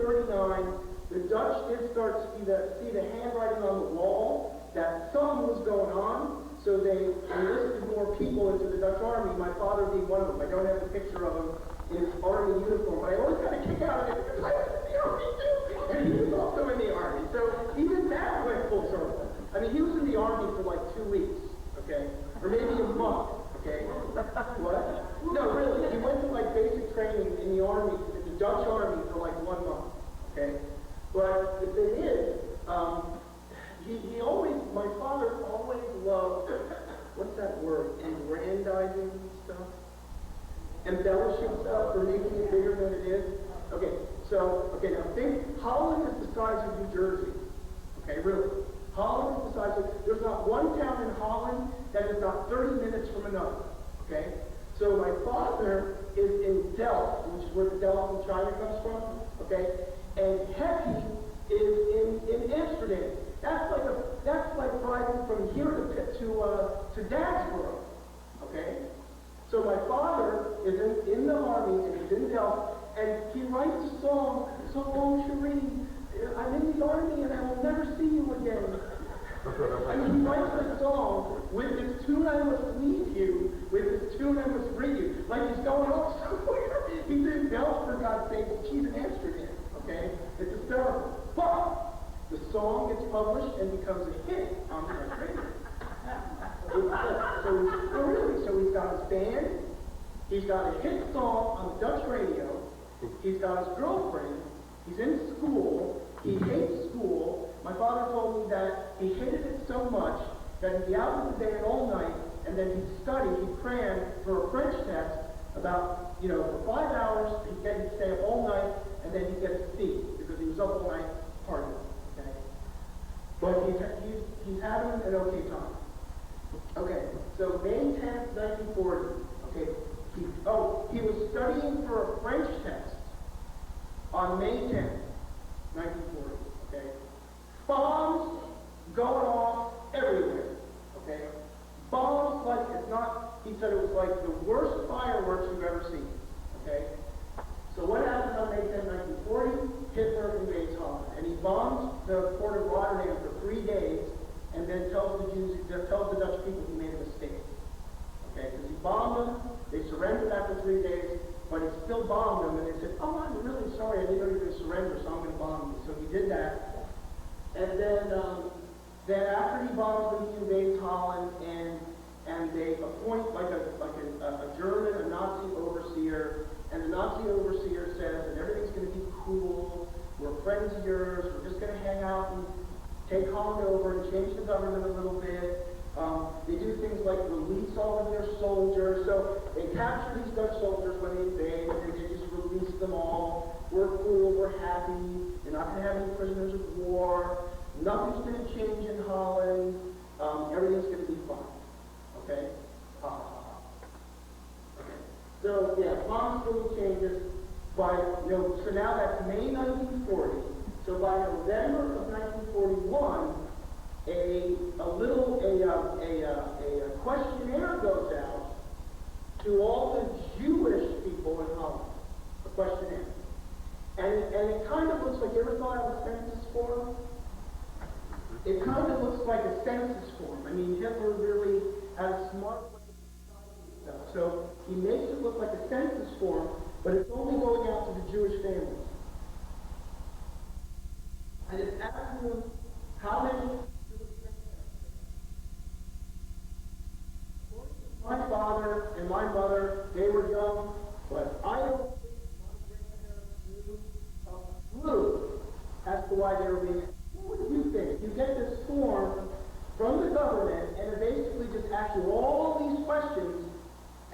the Dutch did start to see the handwriting on the wall that something was going on, so they enlisted more people into the Dutch army, my father being one of them. I don't have a picture of him in his army uniform, but I always got a kick out of it because I was in the army too, and he was also in the army, so even that went full circle. I mean, he was in the army for like 2 weeks, okay, or maybe a month, okay? What? No, really, he went to like basic training in the army, in the Dutch army for like 1 month, okay? But the thing is, my father always loved, what's that word, aggrandizing stuff? Embellishing stuff or making it bigger than it is? Okay, now think, Holland is the size of New Jersey. Okay, really. Holland is the size of, there's not one town in Holland that is not 30 minutes from another. Okay? So my father is in Delft, which is where the Delft in China comes from. Okay? And Hetty is in Amsterdam. That's like driving from here to Dadsboro. Okay? So my father is in the army and he's in Delft, and he writes a song, "So long, Cherie, I'm in the army and I will never see you again." I mean, he writes a song with this tune, "I must leave you," with this tune, "I must bring you," like he's going off somewhere. He's in Delft, for God's sake, she's in Amsterdam. Okay? It's hysterical. But the song gets published and becomes a hit on the radio. So he's got his band, he's got a hit song on the Dutch radio, he's got his girlfriend, he's in school, he hates school. My father told me that he hated it so much that he'd be out in the day and all night, and then he'd study, he'd cram for a French test about, for 5 hours, he'd stay up all night, and then he'd get a C, because he was up all night partying, okay? But he's having an okay time. Okay, so May 10th, 1940, okay, he was studying for a French test on May 10th, 1940, okay? Bombs going off everywhere, okay? Bombs like, he said it was like the worst fireworks you've ever seen, okay? So what happened on May 10th, 1940? Hitler invades Holland, and he bombs the port of Rotterdam for 3 days, and then tells the Dutch people he made a mistake. Okay, because he bombed them, they surrendered after 3 days, but he still bombed them, and they said, "Oh, I'm really sorry, I didn't know you were going to surrender, so I'm going to bomb you." So he did that. And then after he bombs them, he invades Holland, and they appoint like a German, a Nazi overseer, and the Nazi overseer says that everything's going to be cool, we're friends of yours, we're just going to hang out and take Holland over and change the government a little bit. They do things like release all of their soldiers. So they capture these Dutch soldiers when they invade, and then they just release them all. We're cool, we're happy. They're not going to have any prisoners of war. Nothing's going to change in Holland. Everything's going to be fine. Okay? Okay. So, yeah, promise little changes. So now that's May 1940. So by November of 1941, a questionnaire goes out to all the Jewish people in Holland. A questionnaire. And it kind of looks like, you ever thought of a census form? It kind of looks like a census form. I mean, Hitler really had a smart way of stuff. So he makes it look like a census form, but it's only going out to the Jewish families. And it's asking them how many Jewish families. My father and my mother, they were young, but I don't think my grandparents knew a clue as to why they were being. What do you think? You get this form from the government, and it basically just asks you all these questions,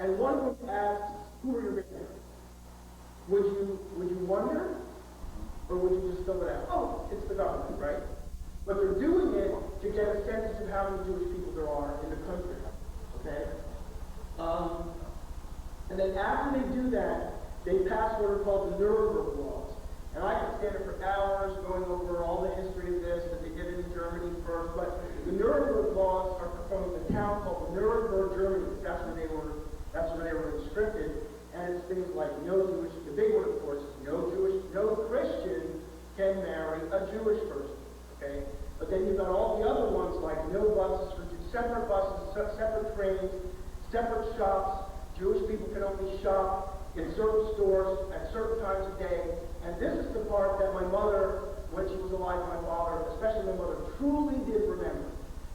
and one of them asks, who are your grandparents? Would you wonder? Or would you just fill it out? Oh, it's the government, right? But they're doing it to get a sense of how many Jewish people there are in the country. Okay? And then after they do that, they pass what are called the Nuremberg laws. And I could stand there for hours going over all the history of this, that they did it in Germany first. But the Nuremberg laws are from the town called Nuremberg, Germany. That's where they were conscripted. And it's things like the big one, of course, is no Christian can marry a Jewish person. Okay? But then you've got all the other ones like no buses, separate trains, separate shops. Jewish people can only shop in certain stores at certain times of day. And this is the part that my mother, when she was alive, my father, especially my mother, truly did remember.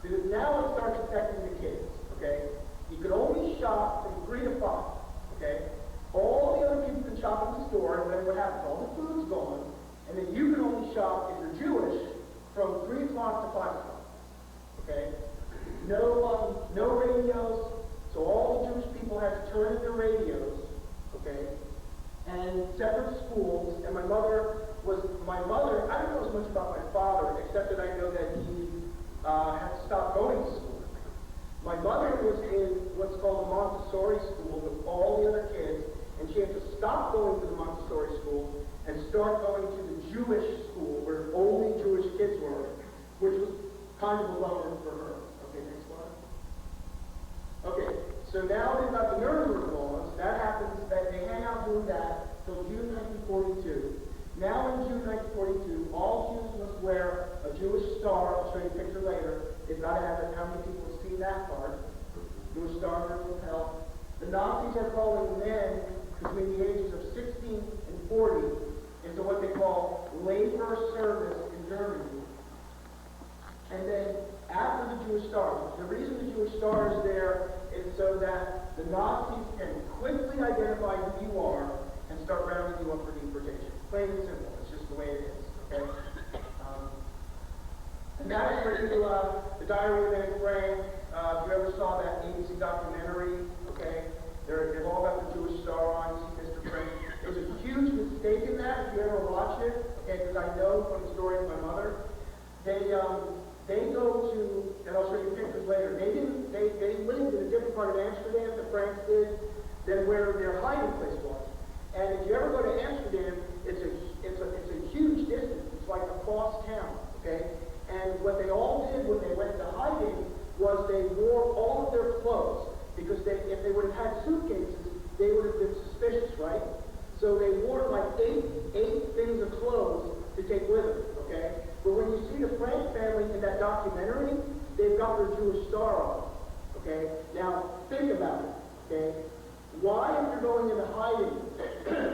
Because now it starts affecting the kids. Okay? You can only shop from 3 to 5. Okay? All the other people can shop in the store, and then what happens? All the food's gone, and then you can only shop, if you're Jewish, from 3 o'clock to 5 o'clock. Okay? No radios, so all the Jewish people had to turn in their radios. Okay? And separate schools, and my mother, I don't know as much about my father, except that I know that he had to stop going to school. My mother was in what's called a Montessori school with all the other kids, and she had to stop going to the Montessori school and start going to the Jewish school where only Jewish kids were, which was kind of a lower for her. Okay, next slide. Okay, so now they've got the Nuremberg laws. That happens, that they hang out doing that till June 1942. Now in June 1942, all Jews must wear a Jewish star. I'll show you a picture later. They've got to have it. How many people have seen that part? Jewish star on their lapel. The Nazis are calling men between the ages of 16 and 40 into what they call labor service in Germany. And then after the Jewish star, the reason the Jewish star is there is so that the Nazis can quickly identify who you are and start rounding you up for deportation. Plain and simple. It's just the way it is. Okay? And that is written to the Diary of Anne Frank. If you ever saw that ABC documentary, okay, they've all got the Jewish star on. You see Mr. Frank. There's a huge mistake in that if you ever watch it, okay, because I know from the story of my mother. They go to, and I'll show you pictures later. They lived in a different part of Amsterdam, the Franks did, than where their hiding place was. And if you ever go to Amsterdam, it's a huge distance. It's like across town, okay? And what they all did when they went into hiding was they wore all of their clothes, because if they would have had suitcases, they would have been suspicious, right? So they wore like eight things of clothes to take with them, okay? But when you see the Frank family in that documentary, they've got their Jewish star on, okay? Now, think about it, okay? Why, if you're going into hiding,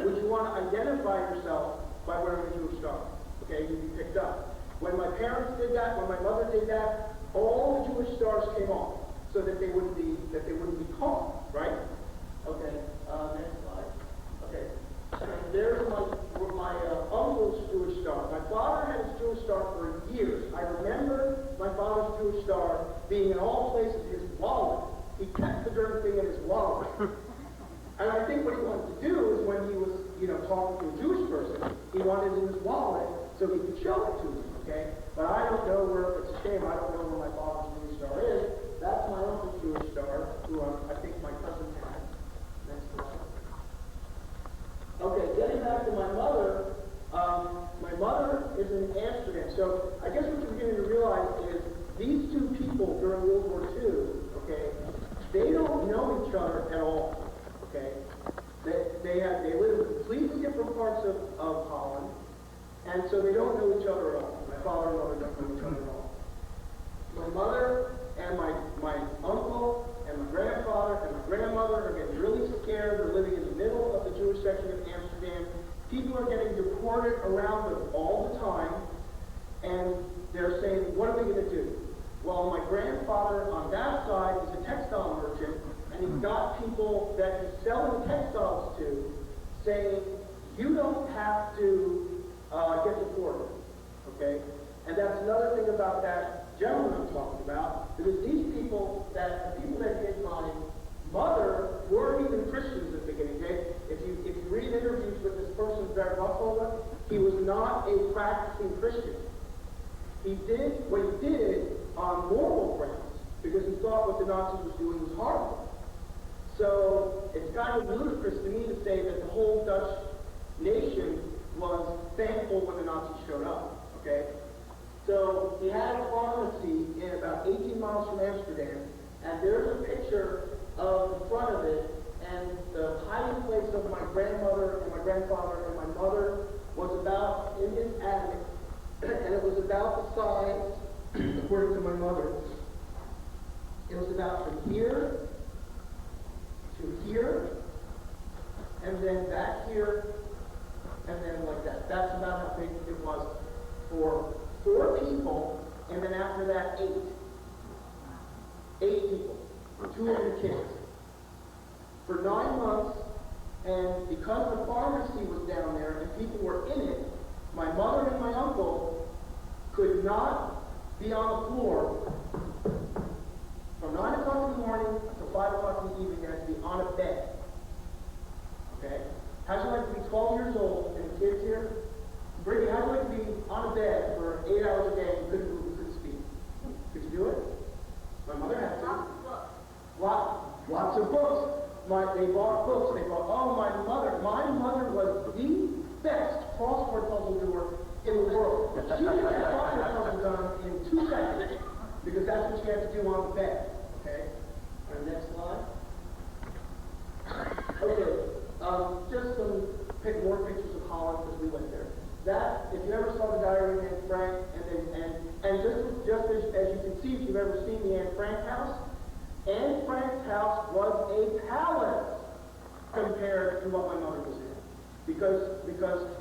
would you want to identify yourself by wearing a Jewish star? Okay, you'd be picked up. When my parents did that, when my mother did that, all the Jewish stars came off so that they wouldn't be caught, right? Okay, next slide. Okay, there's my uncle's Jewish star. My father had his Jewish star for years. I remember my father's Jewish star being in all places. His wallet, he kept kept the darn thing in his wallet. And I think what he wanted to do is when he was, talking to a Jewish person, he wanted it in his wallet so he could show it to them, okay? But I don't know where, it's a shame, I don't know where my father's Jewish star is. That's my uncle's Jewish star, who I think my cousin had. Next slide. Okay, getting back to my mother, my mother is in Amsterdam. So I guess what you're beginning to realize is these two people during World War II, okay, they don't know each other at all, okay? They live in completely different parts of Holland, and so they don't know each other at all. My father and mother don't know each other at all. My mother and my uncle and my grandfather and my grandmother are getting really scared. They're living in the middle of the Jewish section of Amsterdam. People are getting deported around them all the time, and they're saying, what are we going to do? Well, my grandfather on that side is a textile merchant, and he's got people that he's selling textiles to, saying, you don't have to get deported, okay? And that's another thing about that gentleman I'm talking about, because these people, the people that hit my mother weren't even Christians at the beginning, okay? If you read interviews with this person, Brad Russell, he was not a practicing Christian. He did what he did on moral grounds, because he thought what the Nazis was doing was horrible. So it's kind of ludicrous to me to say that the whole Dutch nation was thankful when the Nazis showed up, okay? So he had a pharmacy in about 18 miles from Amsterdam, and there's a picture of the front of it, and the hiding place of my grandmother and my grandfather and my mother was about in his attic, and it was about the size, according to my mother, it was about from here to here, and then back here, and then like that. That's about how big it was for 4 people, and then after that, 8. 8 people, 2 of the kids. For 9 months, and because the pharmacy was down there and people were in it, my mother and my uncle could not be on the floor from 9 o'clock in the morning until 5 o'clock in the evening. They had to be on a bed. Okay? How'd you like to be 12 years old and the kids here? Brittany, how'd you like to be on a bed for 8 hours a day and you couldn't move, you couldn't speak? Could you do it? My mother had to. Lots of books. They bought books. My mother was the best crossword puzzle doer in the world. She could get a crossword puzzle done in 2 seconds because that's what she had to do on the bed. Okay? Next slide. Okay. Just pick more pictures of Holland because we went there. That, if you ever saw the Diary of Anne Frank, and just as you can see, if you've ever seen the Anne Frank house, Anne Frank's house was a palace compared to what my mother was in. Because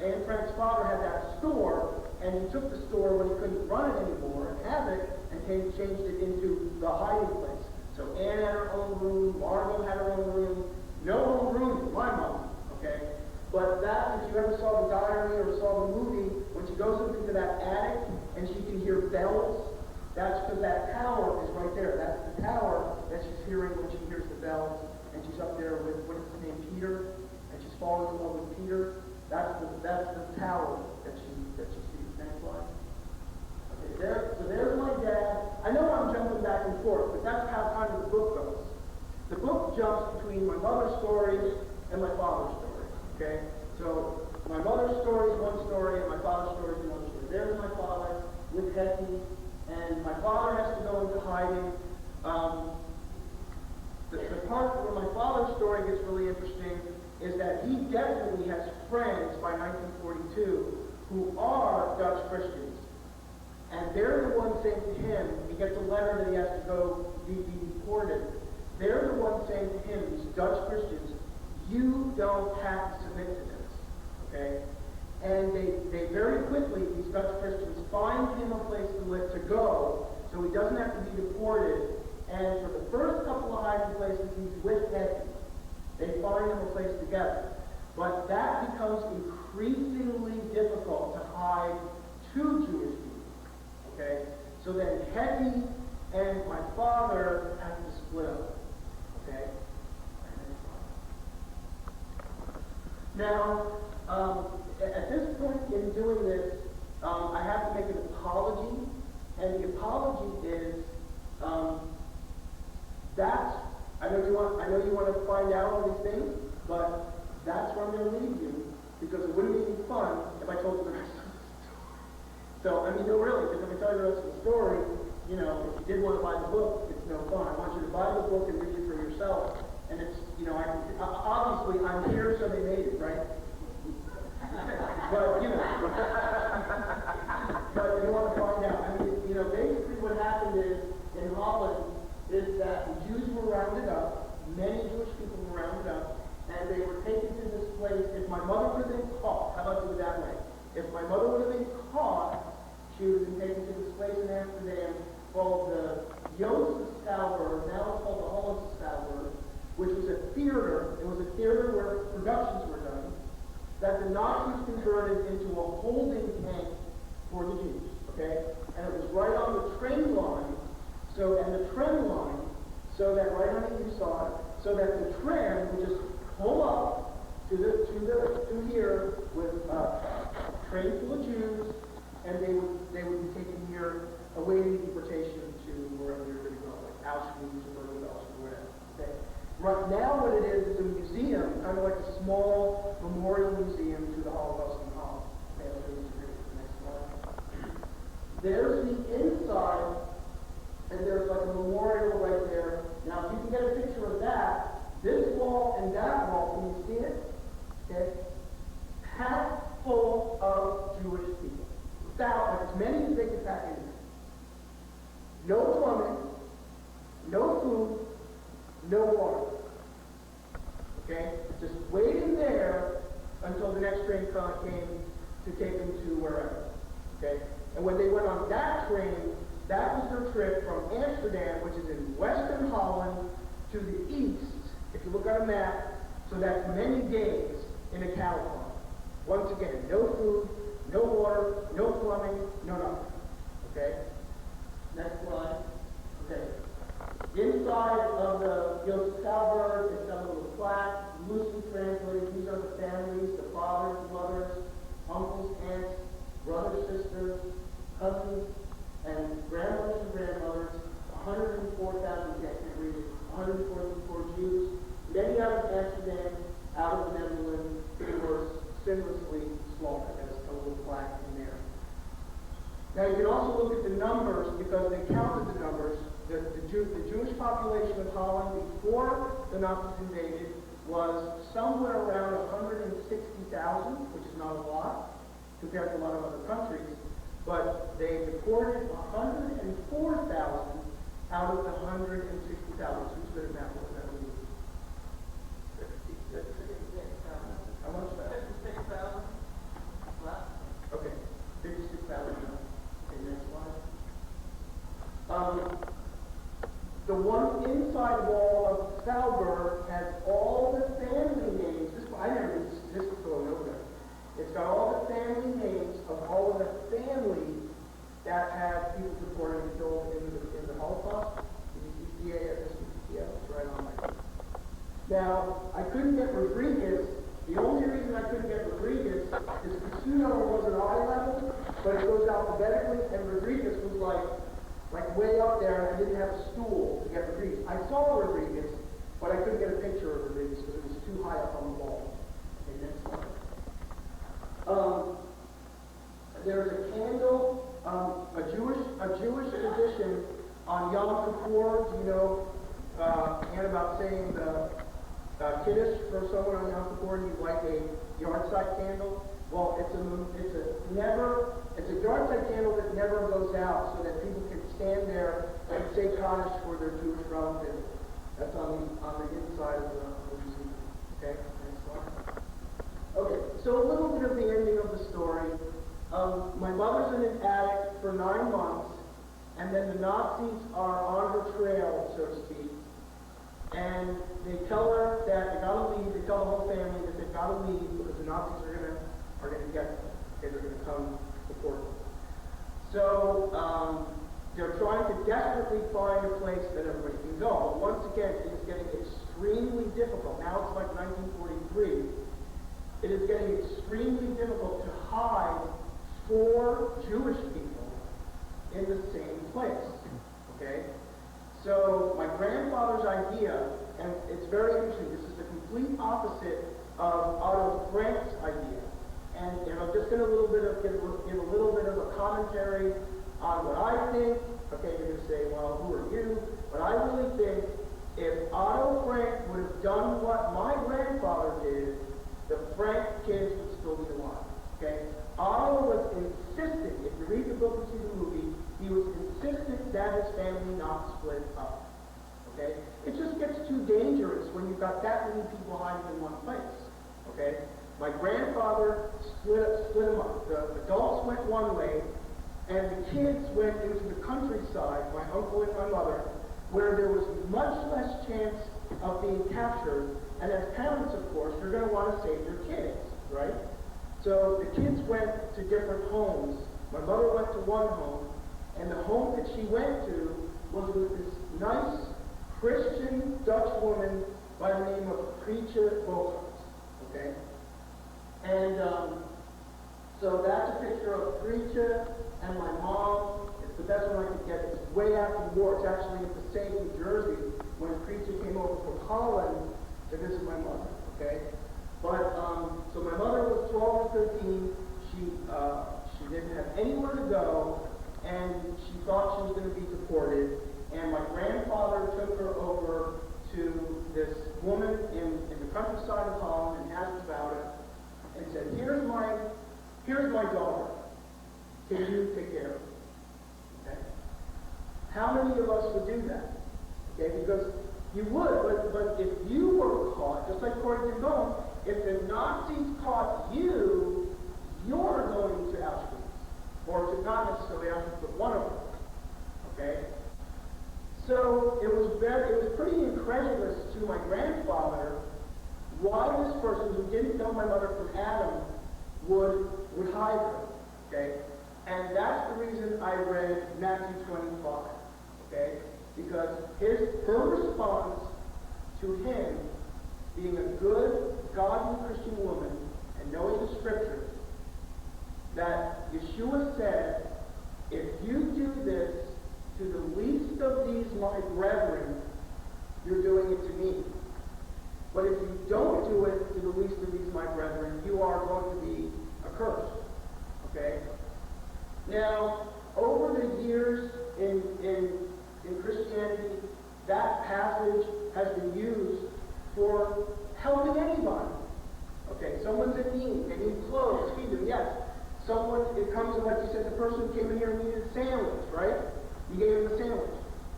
Anne Frank's father had that store, and he took the store when he couldn't run it anymore and have it, and changed it into the hiding place. So Anne had her own room, Margot had her own room, no own room for my mom, okay? But that, if you ever saw the diary or saw the movie, when she goes up into that attic and she can hear bells, that's because that tower is right there. That's the tower that she's hearing when she hears the bells, and she's up there with, what is his name, Peter, and she's falling in love with Peter. That's the tower that she sees. Next slide. Okay, so there's my dad. I know I'm jumping back and forth, but that's how kind of the book goes. The book jumps between my mother's story and my father's story. Okay? So my mother's story is one story, and my father's story is one story. There's my father with Hetty, and my father has to go into hiding. The part where my father's story gets really interesting is that he definitely has friends by 1942 who are Dutch Christians. And they're the ones saying to him, he gets a letter that he has to go be deported. They're the ones saying to him, these Dutch Christians, you don't have to submit to this. Okay? And they very quickly, these Dutch Christians, find him a place to go, so he doesn't have to be deported. And for the first couple of hiding places, he's with Hetty. They find him a place together. But that becomes increasingly difficult to hide 2 Jewish people. Okay? So then Hetty and my father have to split up. Now, at this point in doing this, I have to make an apology, and the apology is that's, I know you want to find out all these things, but that's where I'm going to leave you, because it wouldn't be any fun if I told you the rest of the story. So, I mean, no, really, because if I tell you the rest of the story, you know, if you did want to buy the book, it's no fun. I want you to buy the book and read it for yourself. And it's, you know, obviously I'm here so they made it, right? But, you know, but you want to find out. I mean, you know, basically what happened is, in Holland, is that the Jews were rounded up, many Jewish people were rounded up, and they were taken to this place. If my mother would have been caught, how about do it that way? If my mother would have been caught, she would have been taken to this place in Amsterdam called the Jozef Salisbury, now it's called the Hollandse Salisbury, which was a theater. It was a theater where productions were done, that the Nazis converted into a holding tank for the Jews, okay? And it was right on the train line, and the tram line, so that right on it you saw it, so that the tram would just pull up to here with a train full of Jews, and they would be taken here, awaiting deportation to wherever you're going to go, like Auschwitz or whatever, okay? Right now what it is a museum, kind of like a small memorial museum to the Holocaust in Holland. Okay, I'll show you the next slide. There's the inside, and there's like a memorial right there. Now, if you can get a picture of that, this wall and that wall, can you see it? Okay? Packed full of Jewish people. As many as they could pack in there. No plumbing, no food, no water. Okay? Just waiting there until the next train came to take them to wherever. Okay? And when they went on that train, that was their trip from Amsterdam, which is in western Holland, to the east, if you look on a map, so that's many days in a cattle farm. Once again, no food, no water, no plumbing, no nothing. Okay? Next slide. Okay. Inside of the Jozef Salisbury, it's got a little plaque, loosely translated. These are the families, the fathers, mothers, uncles, aunts, brothers, sisters, cousins, and grandmothers and grandmothers. 104,000, I can't read it, 144 Jews, many out of Amsterdam, out of the Netherlands, who were sinlessly slaughtered. There's a little plaque in there. Now you can also look at the numbers, because they counted the numbers. The Jewish population of Holland before the Nazis invaded was somewhere around 160,000, which is not a lot compared to a lot of other countries. But they deported 104,000 out of the 160,000. Who's good at math? What does that mean? 56. How much is that? 56,000. Okay, 56,000. Okay, next slide. The one inside wall of Salisbury has all the family names. I never knew this was going over there. It's got all the family names of all of the families that had people deported and killed in the Holocaust. It's right on there. Now, I couldn't get Rodriguez. The only reason I couldn't get Rodriguez is Cassutto was an eye level, but it goes alphabetically, and Rodriguez was like way up there, and I didn't have a stool to get Rodriguez. I saw Rodriguez, but I couldn't get a picture of Rodriguez because it was too high up on the wall. Okay, next slide. There's a candle, a Jewish tradition on Yom Kippur. Do you know, and about saying the Kiddush for someone on Yom Kippur, and you light a yahrzeit candle? Well, it's a yahrzeit candle that never goes out, so that people can stand there and say Kaddish for their Jewish relatives. That's on the inside of the museum. Okay, next slide. Okay, so a little bit of the ending of the story. My mother's in an attic for 9 months, and then the Nazis are on her trail, so to speak, and they tell her that they gotta leave. They tell the whole family that they've gotta leave because the Nazis are gonna get them. Okay, they're gonna come support them. So they're trying to desperately find a place that everybody can go. But once again, it's getting extremely difficult. Now it's like 1943. it is getting extremely difficult to hide 4 Jewish people in the same place. Okay? So my grandfather's idea, and it's very interesting, this is the complete opposite of Otto Frank's idea. And I'm just going to give a little bit of a commentary on what I think. Okay, you're going to say, well, who are you? But I really think if Otto Frank would have done what my grandfather did, the Frank kids would still be alive. Okay? Otto was insistent, if you read the book and see the movie, he was insistent that his family not split up. Okay? It just gets too dangerous when you've got that many people hiding in one place. Okay? My grandfather split them up. The adults went one way, and the kids went into the countryside, my uncle and my mother, where there was much less chance of being captured. And as parents, of course, you're going to want to save your kids, right? So the kids went to different homes. My mother went to one home, and the home that she went to was with this nice Christian Dutch woman by the name of Preacher Bogart. Okay? And so that's a picture of Preacher and my mom. It's the best one I could get. It's way after the war. It's actually in Passaic, New Jersey, when Preacher came over from Holland to visit my mother. Okay? But, so my mother was 12 or 13. She didn't have anywhere to go, and she thought she was going to be deported. And my grandfather took her over to this woman in the countryside of Holland and asked about her, and said, here's my daughter. Can you take care of her? Okay? How many of us would do that? Okay, because you would, but if you were caught, just like Corey Bone, if the Nazis caught you, you're going to Auschwitz. Or to not necessarily Auschwitz, but one of them. Okay? So it was pretty incredulous to my grandfather why this person who didn't know my mother from Adam would hide her. Okay? And that's the reason I read Matthew 25. Okay? Because her response to him being a good, godly Christian woman and knowing the scriptures, that Yeshua said, if you do this to the least of these my brethren, you're doing it to me. But if you don't do it to the least of these my brethren, you are going to be accursed. Okay? Now, over the years in Christianity, that passage has been used for helping anybody. Okay, someone's in need, they need clothes, feed them, yes. It comes to, like you said, the person came in here and needed a sandwich, right? You gave them a sandwich.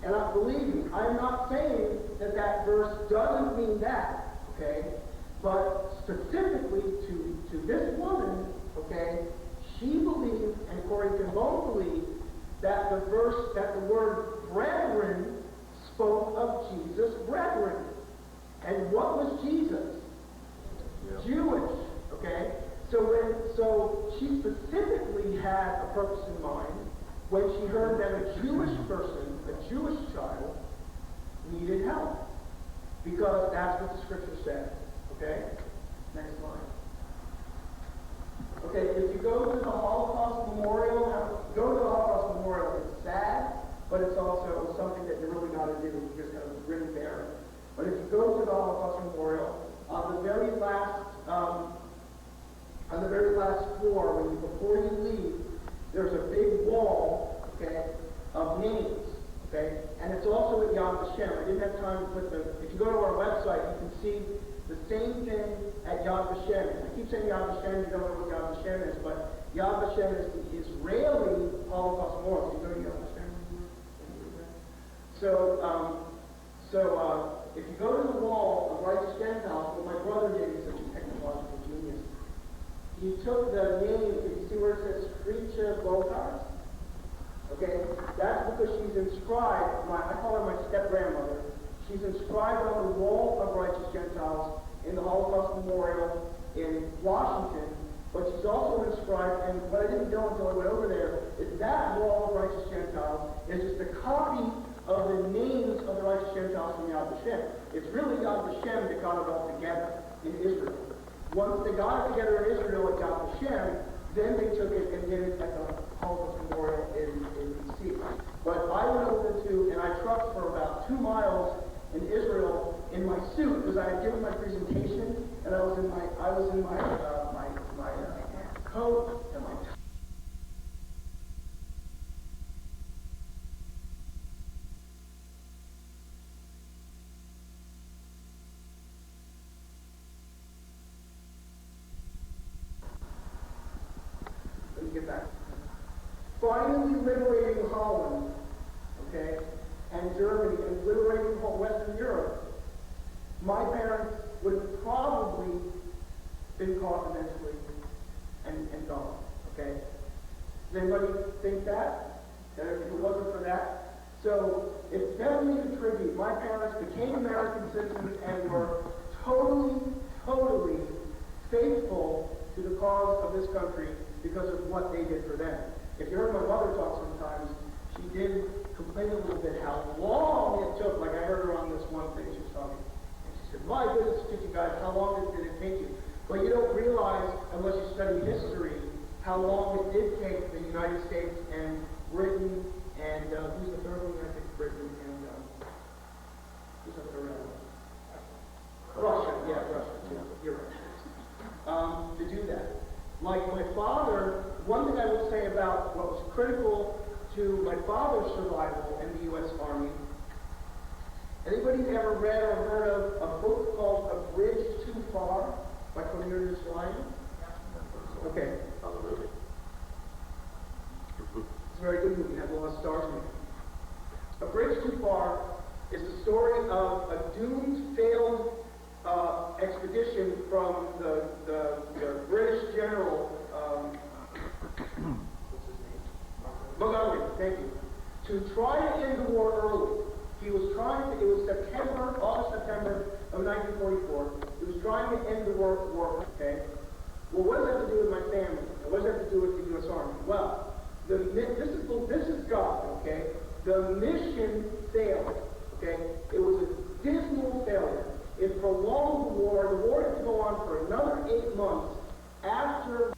And believe me, I'm not saying that verse doesn't mean that, okay? But specifically to this woman, okay, she believed, and Corey Bone believed, that the word brethren spoke of Jesus' brethren. And what was Jesus? Yeah. Jewish, okay? So she specifically had a purpose in mind when she heard that a Jewish person, a Jewish child, needed help. Because that's what the scripture said. Okay? Next line. Okay, if you go to the Holocaust Memorial, it's sad, but it's also something that you really got to do. You just got to grin and bear it. But if you go to the Holocaust Memorial, on the very last floor, before you leave, there's a big wall, okay, of names, okay, and it's also at Yad Vashem. I didn't have time to put if you go to our website, you can see the same thing at Yad Vashem. I keep saying Yad Vashem, you don't know what Yad Vashem is, but Yad Vashem is the Israeli Holocaust Memorial. So you go to Yad Vashem. So if you go to the wall of Righteous Gentiles, what my brother did, he's such a technological genius, he took the name, you see where it says Preacher Bogart? Okay, that's because she's inscribed, I call her my step-grandmother, she's inscribed on the wall of Righteous Gentiles in the Holocaust Memorial in Washington, but she's also inscribed, and what I didn't know until I went over there, is that wall of Righteous Gentiles is just a copy of the names of the Righteous Gentiles from Yad Vashem. It's really Yad Vashem that got it all together in Israel. Once they got it together in Israel at Yad Vashem, then they took it and did it at the Holocaust Memorial in D.C. But I went over to, and I trucked for about 2 miles in Israel in my suit because I had given my presentation, and I was in my coat and my tie. Let me get back. Finally liberating Holland, okay, and Germany, and liberating Western Europe, my parents would have probably been caught eventually and gone, okay? Does anybody think that? That if it wasn't for that? So, if them to tribute, my parents became American citizens and were totally faithful to the cause of this country because of what they did for them. If you heard my mother talk sometimes, she did complain a little bit how long it took. Like I heard her on this one thing she was talking, and she said, "My goodness, you guys, how long did it take you?" But you don't realize, unless you study history, how long it did take the United States and Britain and who's the third one? I think Britain and who's the third one? Russia. Yeah, Russia. Yeah, you're right. To do that. Like my father, one thing I will say about what was critical to my father's survival in the U.S. Army, anybody ever read or heard of a book called A Bridge Too Far by Cornelius Ryan? Okay. It's a very good movie. It has a lot of stars in it. A Bridge Too Far is the story of a doomed, failed expedition from the British general, what's his name? Montgomery, thank you. To try to end the war early. He was trying to, it was August, September of 1944. He was trying to end the war, okay? Well, what does that have to do with my family? And what does that have to do with the U.S. Army? Well, this is God, okay? The mission failed, okay? It was a dismal failure. It prolonged the war. The war had to go on for another 8 months after